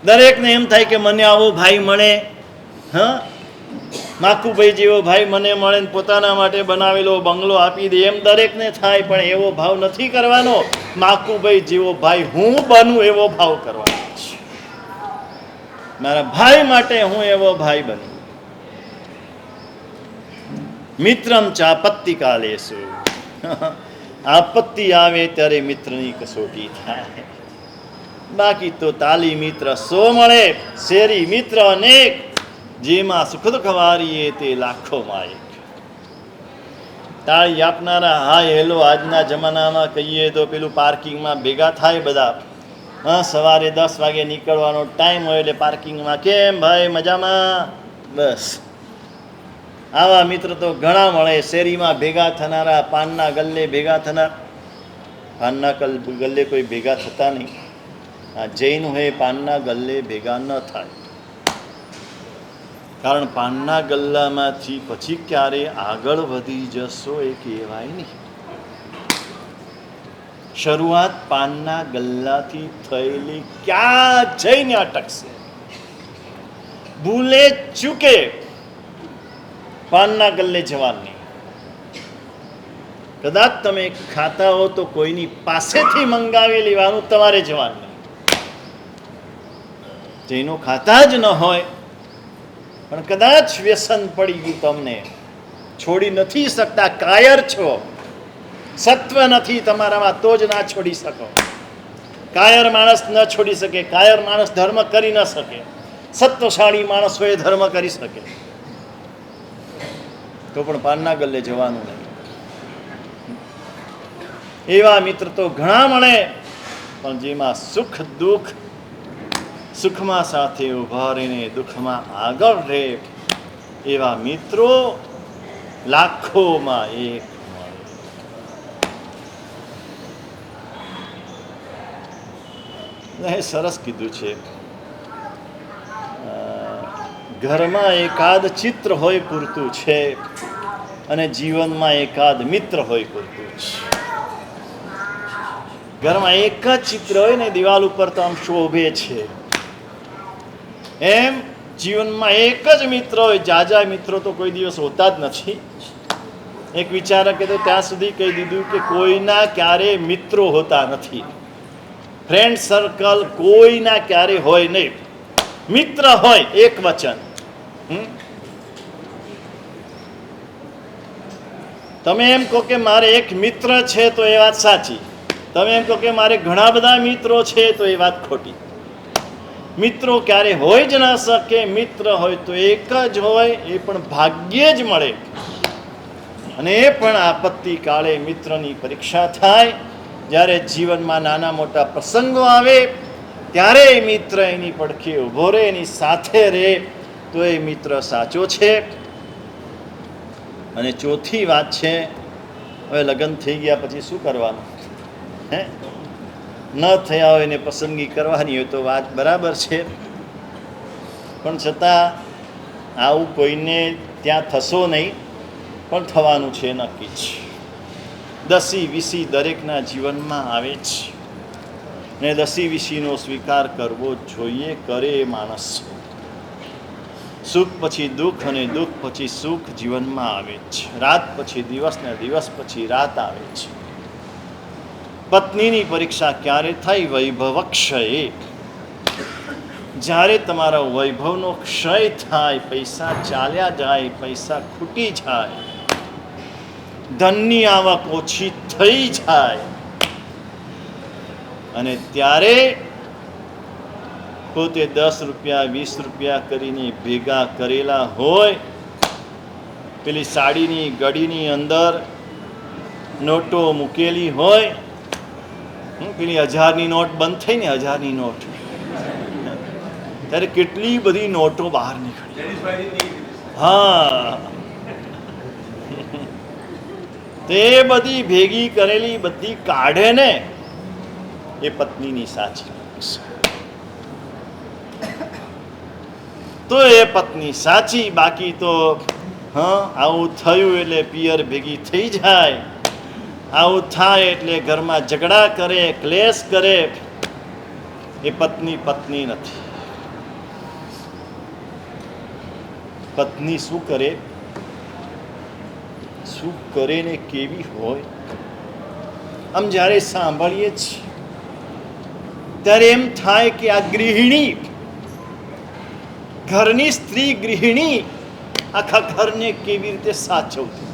દરેકને એમ થાય કે મને આવો ભાઈ મળે, માકુભાઈ જેવો ભાઈ મને મળે ને પોતાના માટે બનાવેલો બંગલો આપી દે, એમ દરેકને થાય. પણ એવો ભાવ નથી કરવાનો. માકુભાઈ જેવો ભાઈ હું બનું એવો ભાવ કરવાનો છે. મારા ભાઈ માટે હું એવો ભાઈ બનું. મિત્રમ ચાપત્તિ કાલેસુ. આપત્તિ આવે ત્યારે મિત્રની કસોટી થાય. બાકી તો તાલી મિત્ર 100 મળે, શેરી મિત્ર અનેક, જેમાં સુખ દુઃખ વારીએ તે લાખોમાં એક. તાળી આપનારા હા હેલો આજના જમાનામાં કહીએ તો પેલું પાર્કિંગમાં ભેગા થાય બધા. સવારે 10 વાગે નીકળવાનો ટાઈમ હોય એટલે પાર્કિંગમાં કેમ ભાઈ મજામાં, બસ. આવા મિત્ર તો ઘણા મળે. શેરીમાં ભેગા થનારા, પાનના ગલ્લે ભેગા થનાર. પાનના ગલ્લે કોઈ ભેગા થતા નહીં. આ જૈન હોય પાનના ગલ્લે ભેગા ન થાય, કારણ પાનના ગલ્લામાંથી પછી ક્યારે આગળ વધી જશો એ કહેવાય નહીં. શરૂઆત પાનના ગલ્લાથી થયેલી ક્યાં જઈને અટકશે? ભૂલે ચૂકે પાનના ગલ્લે જવાની. કદાચ તમે ખાતા હો તો કોઈની પાસેથી મંગાવી લેવાનું, તમારે જવાનું નહીં. જેનો ખાતા જ ન હોય પણ કદાચ વ્યસન પડી ગયું, તમને છોડી નથી શકતા, કાયર છો, સત્વ નથી તમારામાં, તો જ ના છોડી શકો. કાયર માણસ ન છોડી શકે. કાયર માણસ ધર્મ કરી ન શકે. સત્વશાળી માણસ હોય ધર્મ કરી શકે. તો પણ પાનના ગલ્લે જવાનું નહીં. એવા મિત્ર તો ઘણા મળે, પણ જેમાં સુખ દુઃખ સુખમાં સાથે ઊભા રહીને દુઃખમાં આગળ રહે એવા મિત્રો લાખોમાં એક મળે. સરસ કીધું છે, ઘરમાં એકાદ ચિત્ર હોય પૂરતું છે અને જીવનમાં એકાદ મિત્ર હોય પૂરતું છે. ઘરમાં એક જ ચિત્ર હોય ને દિવાલ ઉપર તો આમ શોભે છે, એમ જીવનમાં એક જ મિત્ર હોય. જાજા મિત્રો તો કોઈ દિવસ હોતા જ નથી. એક વિચારકે તો ત્યાં સુધી કહી દીધું કે કોઈના ક્યારે મિત્રો હોતા નથી. ફ્રેન્ડ સર્કલ કોઈના ક્યારે હોય નહીં, મિત્ર હોય એક વચન. તમે એમ કહો કે મારે એક મિત્ર છે તો એ વાત સાચી. તમે એમ કહો કે મારે ઘણા બધા મિત્રો છે તો એ વાત ખોટી. મિત્રો ક્યારે હોય જ ના શકે. મિત્ર હોય તો એક જ હોય, એ પણ ભાગ્યે જ મળે. અને એ પણ આપત્તિ કાળે મિત્રની પરીક્ષા થાય. જ્યારે જીવનમાં નાના મોટા પ્રસંગો આવે ત્યારે એ મિત્ર એની પડખે ઊભો રહે, એની સાથે રહે, તો એ મિત્ર સાચો છે. અને ચોથી વાત છે, હવે લગ્ન થઈ ગયા પછી શું કરવાનું? હે, ન થયા હોય ને પસંદગી કરવાની હોય તો વાત બરાબર છે, પણ છતાં આવું કોઈને ત્યાં થશો નહીં, પણ થવાનું છે નક્કી જ. દસી વીસી દરેકના જીવનમાં આવે છે ને દસી વીસીનો સ્વીકાર કરવો જોઈએ. કરે એ માણસ. સુખ પછી દુઃખ અને દુઃખ પછી સુખ જીવનમાં આવે છે. રાત પછી દિવસ ને દિવસ પછી રાત આવે છે. પત્નીની પરીક્ષા ક્યારે થાય? વૈભવ ક્ષયે. જ્યારે તમારા વૈભવનો ક્ષય થાય, પૈસા ચાલ્યા જાય, પૈસા ખૂટી જાય, ધનની આવક ઓછી થઈ જાય, અને ત્યારે પોતે 10 રૂપિયા 20 રૂપિયા કરીને ભેગા કરેલા હોય, પેલી સાડીની ગડીની અંદર નોટો મૂકેલી હોય, પેલી 1000ની નોટ બંધ થઈ ને, 1000ની નોટ, ત્યારે કેટલી બધી નોટો બહાર નીકળી. હા, તે બધી ભેગી કરેલી બધી કાઢે ને, એ પત્નીની સાચી તો એ પત્ની સાચી. બાકી તો આવું થયું એટલે પિયર ભેગી થઈ જાય, આવું થાય એટલે ઘરમાં ઝઘડા કરે, ક્લેશ કરે, એ પત્ની પત્ની નથી. પત્ની શું કરે, શું કરે ને કેવી હોય, આમ જ્યારે સાંભળીએ છીએ ત્યારે એમ થાય કે આ ગૃહિણી, ઘરની સ્ત્રી ગૃહિણી આખા ઘરને કેવી રીતે સાચવતી.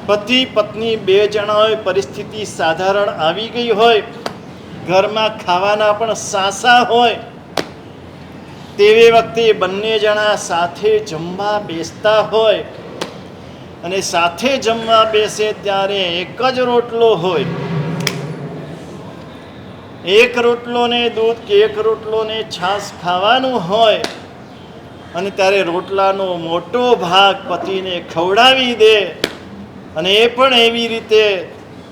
પતિ પત્ની બે જણા હોય, પરિસ્થિતિ સાધારણ આવી ગઈ હોય, ઘરમાં ખાવાના પણ સાસા હોય, તેવી વખતે બંને જણા સાથે જમવા બેસતા હોય, અને સાથે જમવા બેસે ત્યારે એક જ રોટલો હોય. એક રોટલો ને દૂધ કે એક રોટલો ને છાશ ખાવાનું હોય, અને ત્યારે રોટલાનો મોટો ભાગ પતિને ખવડાવી દે, અને એ પણ એવી રીતે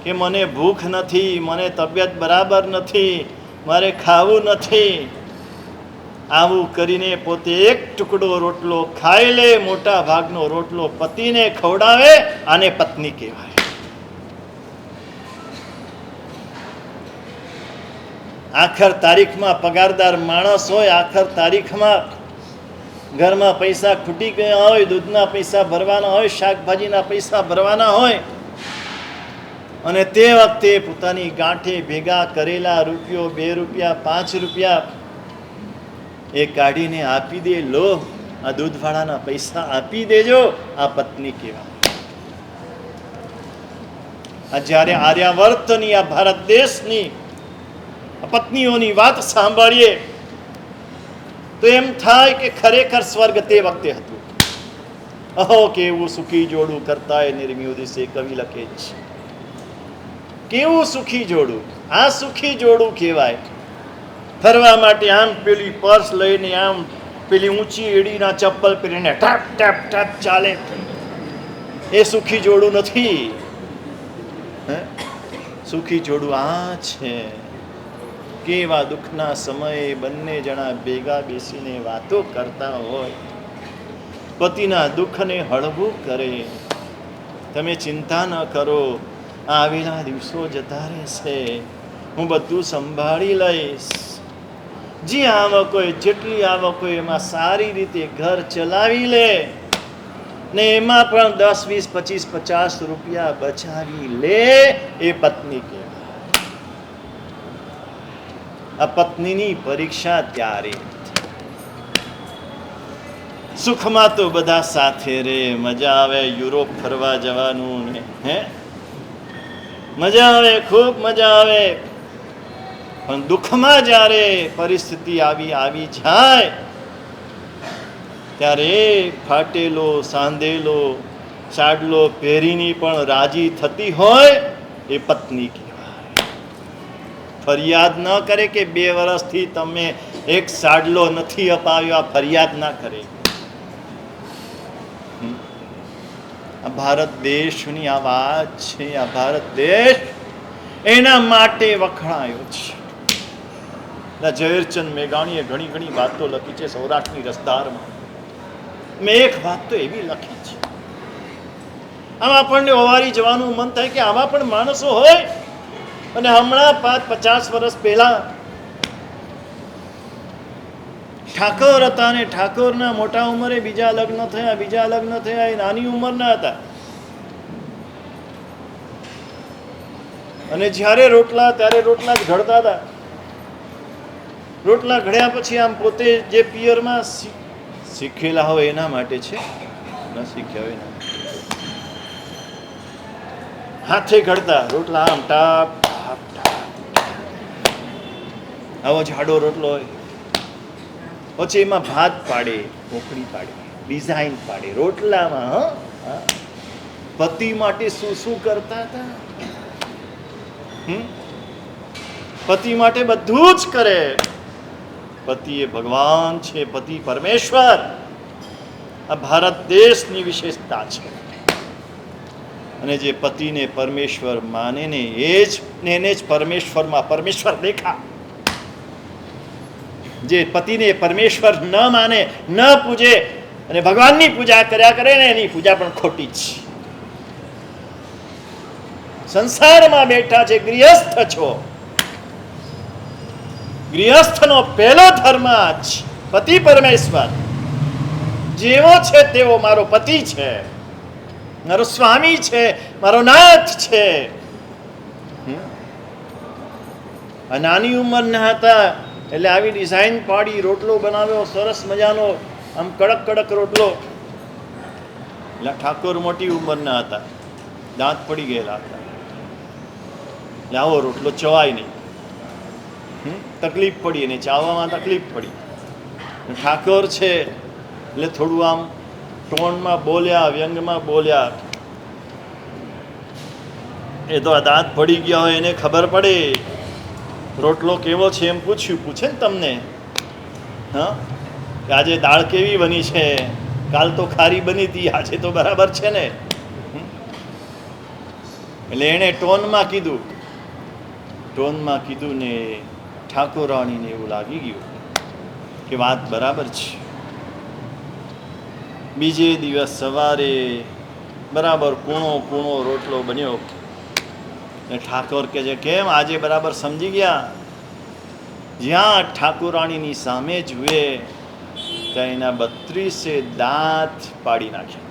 કે મને ભૂખ નથી, મને તબિયત બરાબર નથી, મારે ખાવું નથી. આવું કરીને પોતે એક ટુકડો રોટલો ખાઈ લે, મોટા ભાગનો રોટલો પતિને ખવડાવે, આને પત્ની કહેવાય. આખર તારીખમાં પગારદાર માણસ હોય, આખર તારીખમાં ઘરમાં પૈસા ખૂટી ગયા હોય, દૂધના પૈસા ભરવાના હોય, શાકભાજીના પૈસા ભરવાના હોય, અને તે વખતે પોતાની ગાંઠે ભેગા કરેલા રૂપિયો 2 રૂપિયા 5 રૂપિયા એ કાઢીને આપી દે, લો આ દૂધવાળાના પૈસા આપી દેજો, આ પત્ની કહેવાય. આ જ્યારે આર્યાવર્તની, આ ભારત દેશની પત્નીઓની વાત સાંભળીએ તો એમ થાય કે ખરેખર સ્વર્ગ તે વખતે હતું. અહો કેવું સુખી જોડું કરતા એ નિર્મ્યું દિશે, કવિ લખે છે. કેવું સુખી જોડું! આ સુખી જોડું કહેવાય. ફરવા માટે આમ પેલી પર્સ લઈને, આમ પેલી ઊંચી એડીના ચપ્પલ પહેરીને ટેપ ટેપ ટેપ ચાલે, એ સુખી જોડું નથી. સુખી જોડું આ છે. કેવા દુઃખના સમયે બંને જણા ભેગા બેસીને વાતો કરતા હોય, પતિના દુઃખને હળવું કરે. તમે ચિંતા ન કરો, આવેલા દિવસો જતા રહેશે, હું બધું સંભાળી લઈશ. જે આવક હોય, જેટલી આવક હોય એમાં સારી રીતે ઘર ચલાવી લે, ને એમાં પણ 10, 20, 25, 50 રૂપિયા બચાવી લે, એ પત્ની કહેવાય. આ પત્નીની પરીક્ષા ત્યારે. સુખમાં તો બધા સાથે રે, મજા આવે, યુરોપ ફરવા જવાનું ને, મજા આવે, ખૂબ મજા આવે. પણ દુઃખમાં જ્યારે પરિસ્થિતિ આવી જાય, ત્યારે ફાટેલો સાંધેલો સાડલો પહેરીની પણ રાજી થતી હોય, એ પત્ની કહેવાય. ફરિયાદ ન કરે કે 2 વર્ષથી તમે એક સાડલો નથી અપાવ્યો, આ ફરિયાદ ના કરે. આ ભારત દેશની આ વાત છે. આ ભારત દેશ એના માટે વખણાયો છે. ઝવેરચંદ મેઘાણીએ ઘણી વાતો લખી છે સૌરાષ્ટ્રની રસધારમાં. મેં એક વાત તો એવી લખી છે, આમ આપણને ઓવારી જવાનું મન થાય કે આવા પણ માણસો હોય. અને હમણાં 50 વર્ષ પહેલા ઠાકોર હતા, ને ઠાકોરના મોટા ઉંમરે બીજા લગ્ન થયા, એ નાની ઉંમરના હતા. અને જ્યારે રોટલા ત્યારે રોટલા જ ઘડતા હતા. રોટલા ઘડ્યા પછી આમ પોતે જે પિયરમાં શીખેલા હોય એના માટે છે, ન શીખ્યા હોય એના હાથે ઘડતા રોટલા, આમ ટાપ ટાપ ટાપ. આવો જાડો રોટલો હોય, પછી એમાં ભાત પાડે, ઢોકળી પાડે, ડિઝાઇન પાડે રોટલામાં. પતિ માટે શું કરતા હતા? પતિ માટે બધું જ કરે. પતિ એ ભગવાન છે, પતિ પરમેશ્વર. આ ભારત દેશની વિશેષતા છે. અને જે પતિને પરમેશ્વર માને ને એને જ પરમેશ્વરમાં પરમેશ્વર દેખા. જે પતિને પરમેશ્વર ન માને, ન પૂજે અને ભગવાનની પૂજા કર્યા કરે ને, એની પૂજા પણ ખોટી જ. સંસારમાં બેઠા છે, ગૃહસ્થ છો. ગૃહસ્થનો પહેલો ધર્મ જ પતિ પરમેશ્વર. જેવો છે તેવો મારો પતિ છે, મારો સ્વામી છે, મારો નાથ છે. નાની ઉંમરના હતા એટલે આવી ડિઝાઇન પાડી રોટલો બનાવ્યો, સરસ મજાનો, આમ કડક રોટલો. એટલે ઠાકોર મોટી ઉંમરના હતા, દાંત પડી ગયેલા હતા. એટલે આવો રોટલો ચવાય નહીં, તકલીફ પડી, અને ચાવવામાં તકલીફ પડી. ઠાકોર છે એટલે થોડું આમ ટોનમાં બોલ્યા, વ્યંગમાં બોલ્યા. એ તો આ દાંત પડી ગયા હોય એને ખબર પડે. રોટલો કેવો છે એમ પૂછે ને તમને, કે આજે દાળ કેવી બની છે, કાલ તો ખારી બની હતી, આજે તો બરાબર છે ને. એટલે એણે ટોનમાં કીધું ને ઠાકોરાણીને એવું લાગી ગયું કે વાત બરાબર છે. બીજે દિવસ સવારે બરાબર કૂણો રોટલો બન્યો. ઠાકોર કે છે, કેમ આજે બરાબર સમજી ગયા? જ્યાં ઠાકોરાણીની સામે જુએ ત્યાં એના 32 દાંત પાડી નાખ્યા.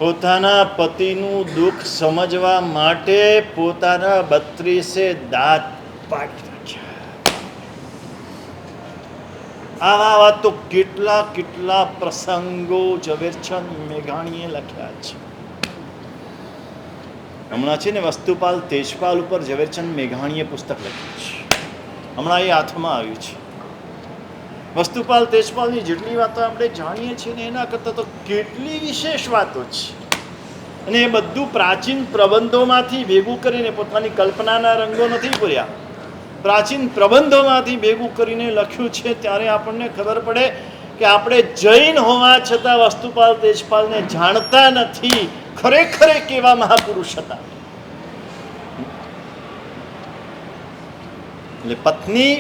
પોતાના પતિનું દુઃખ સમજવા માટે પોતાના 32 દાંત પાડી નાખ્યા. આવા તો કેટલા પ્રસંગો ઝવેરચંદ મેઘાણીએ લખ્યા છે. હમણાં છે ને વસ્તુપાલ તેજપાલ ઉપર ઝવેરચંદ મેઘાણીએ પુસ્તક લખ્યું છે. હમણાં એ હાથમાં આવ્યું છે. વસ્તુપાલ તેજપાલની જેટલી વાતો આપણે જાણીએ છીએ ને એના કરતાં તો કેટલી વિશેષ વાતો છે. અને એ બધું પ્રાચીન પ્રબંધોમાંથી ભેગું કરીને, પોતાની કલ્પનાના રંગો નથી પૂર્યા, પ્રાચીન પ્રબંધોમાંથી ભેગું કરીને લખ્યું છે. ત્યારે આપણને ખબર પડે કે આપણે જૈન હોવા છતાં વસ્તુપાલ તેજપાલને જાણતા નથી, ખરેખર કેવા મહાપુરુષ હતા. એટલે પત્ની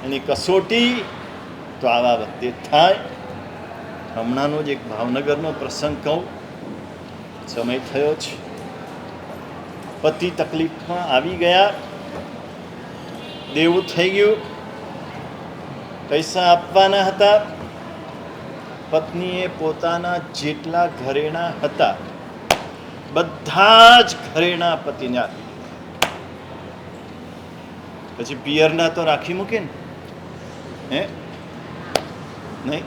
એની કસોટી તો આવા વખતે થાય. હમણાંનો જ એક ભાવનગરનો પ્રસંગ કહું, સમય થયો છે. પતિ તકલીફમાં આવી ગયા, દેવું થઈ ગયું, પૈસા આપવાના હતા. પત્નીએ પોતાના જેટલા ઘરેણા હતા બધા જ ઘરેણા પતિને આપી દીધા. પછી પિયરના તો રાખી મૂકે ને, હે નહીં,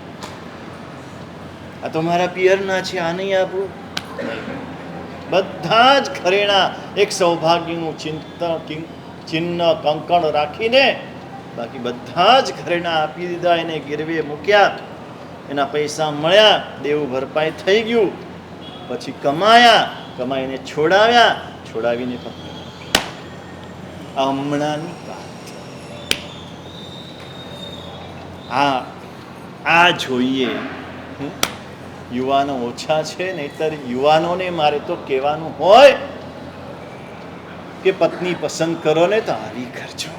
આ તો મારા પિયરના છે, આ નહીં આપું. બધા જ ઘરેણા એક સૌભાગ્યનું ચિહ્ન કંકણ રાખીને બાકી બધા જ ઘરેણા આપી દીધા. એને ગીરવે મૂક્યા, એના પૈસા મળ્યા, દેવું ભરપાઈ થઈ ગયું. પછી કમાઈને છોડાવ્યા, છોડાવીને પત્ની. હમણાંની વાત આ જોઈએ. યુવાનો ઓછા છે, નહીતર યુવાનોને મારે તો કહેવાનું હોય કે પત્ની પસંદ કરો ને તો આવી કરજો.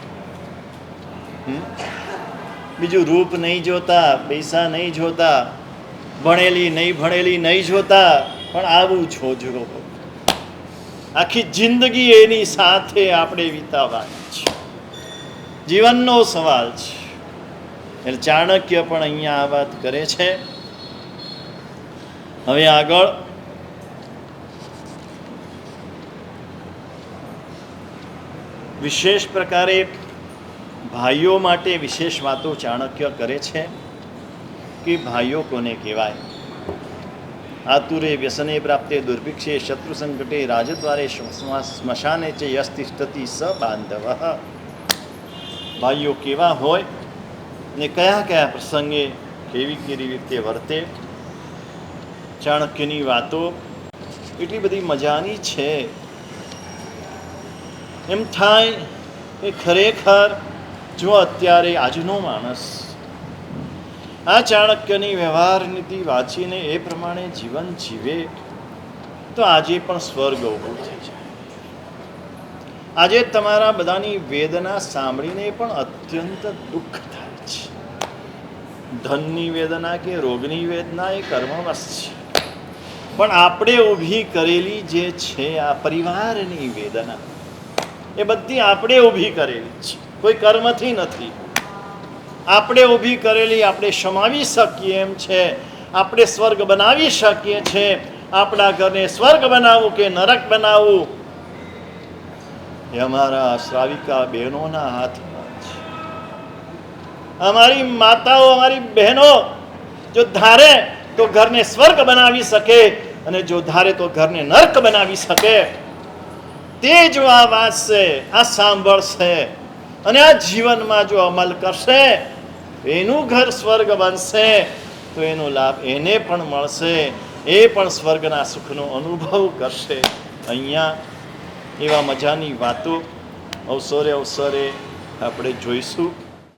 બીજું રૂપ નહીં જોતા, પૈસા નહીં જોતા, ભણેલી નહીં ભણેલી નહીં જોતા, પણ આવું જોજો. આખી જિંદગી એની સાથે આપણે વિતાવવાની છે, જીવનનો સવાલ છે. એટલે ચાણક્ય પણ અહીંયા આ વાત કરે છે. હવે આગળ વિશેષ પ્રકારે ભાઈઓ માટે વિશેષ વાતો ચાણક્ય કરે છે કે ભાઈઓ કોને કહેવાય. આતુરે વ્યસને પ્રાપ્તે દુર્ભિક્ષે શત્રુ સંકટે રાજદ્વારે સ્મશાને ચ યસ્તિષ્ઠતિ સ બાંધવ. ભાઈઓ કેવા હોય ને કયા કયા પ્રસંગે કેવી રીતે વર્તે. ચાણક્યની વાતો એટલી બધી મજાની છે, એમ થાય કે ખરેખર જો અત્યારે આજનો માણસ આ ચાણક્યની વ્યવહાર નીતિ વાંચીને એ પ્રમાણે જીવન જીવે તો આજે પણ સ્વર્ગ ઊભો થઈ જાય. આજે તમારા બધાની વેદના સાંભળીને પણ અત્યંત દુઃખ થાય છે. ધનની વેદના કે રોગની વેદના એ કર્મવશ છે, પણ આપણે ઊભી કરેલી જે છે આ પરિવારની વેદના, એ બધી આપણે ઊભી કરેલી છે, કોઈ કર્મથી નથી. આપણે ઊભી કરેલી આપણે સમાવી શકીએ એમ છે. આપણે સ્વર્ગ બનાવી શકીએ છીએ. આપણા ઘરને સ્વર્ગ બનાવવું કે નરક બનાવવું એ અમારા શ્રાવિકા બહેનોના હાથમાં છે. અમારી માતાઓ, અમારી બહેનો જો ધારે તો ઘરને સ્વર્ગ બનાવી શકે, અને જો ધારે તો ઘરને નર્ક બનાવી શકે. તે જો આ વાંચશે, આ સાંભળશે અને આ જીવનમાં જો અમલ કરશે, એનું ઘર સ્વર્ગ બનશે, તો એનો લાભ એને પણ મળશે, એ પણ સ્વર્ગના સુખનો અનુભવ કરશે. અહીંયા એવા મજાની વાતો અવસરે આપણે જોઈશું.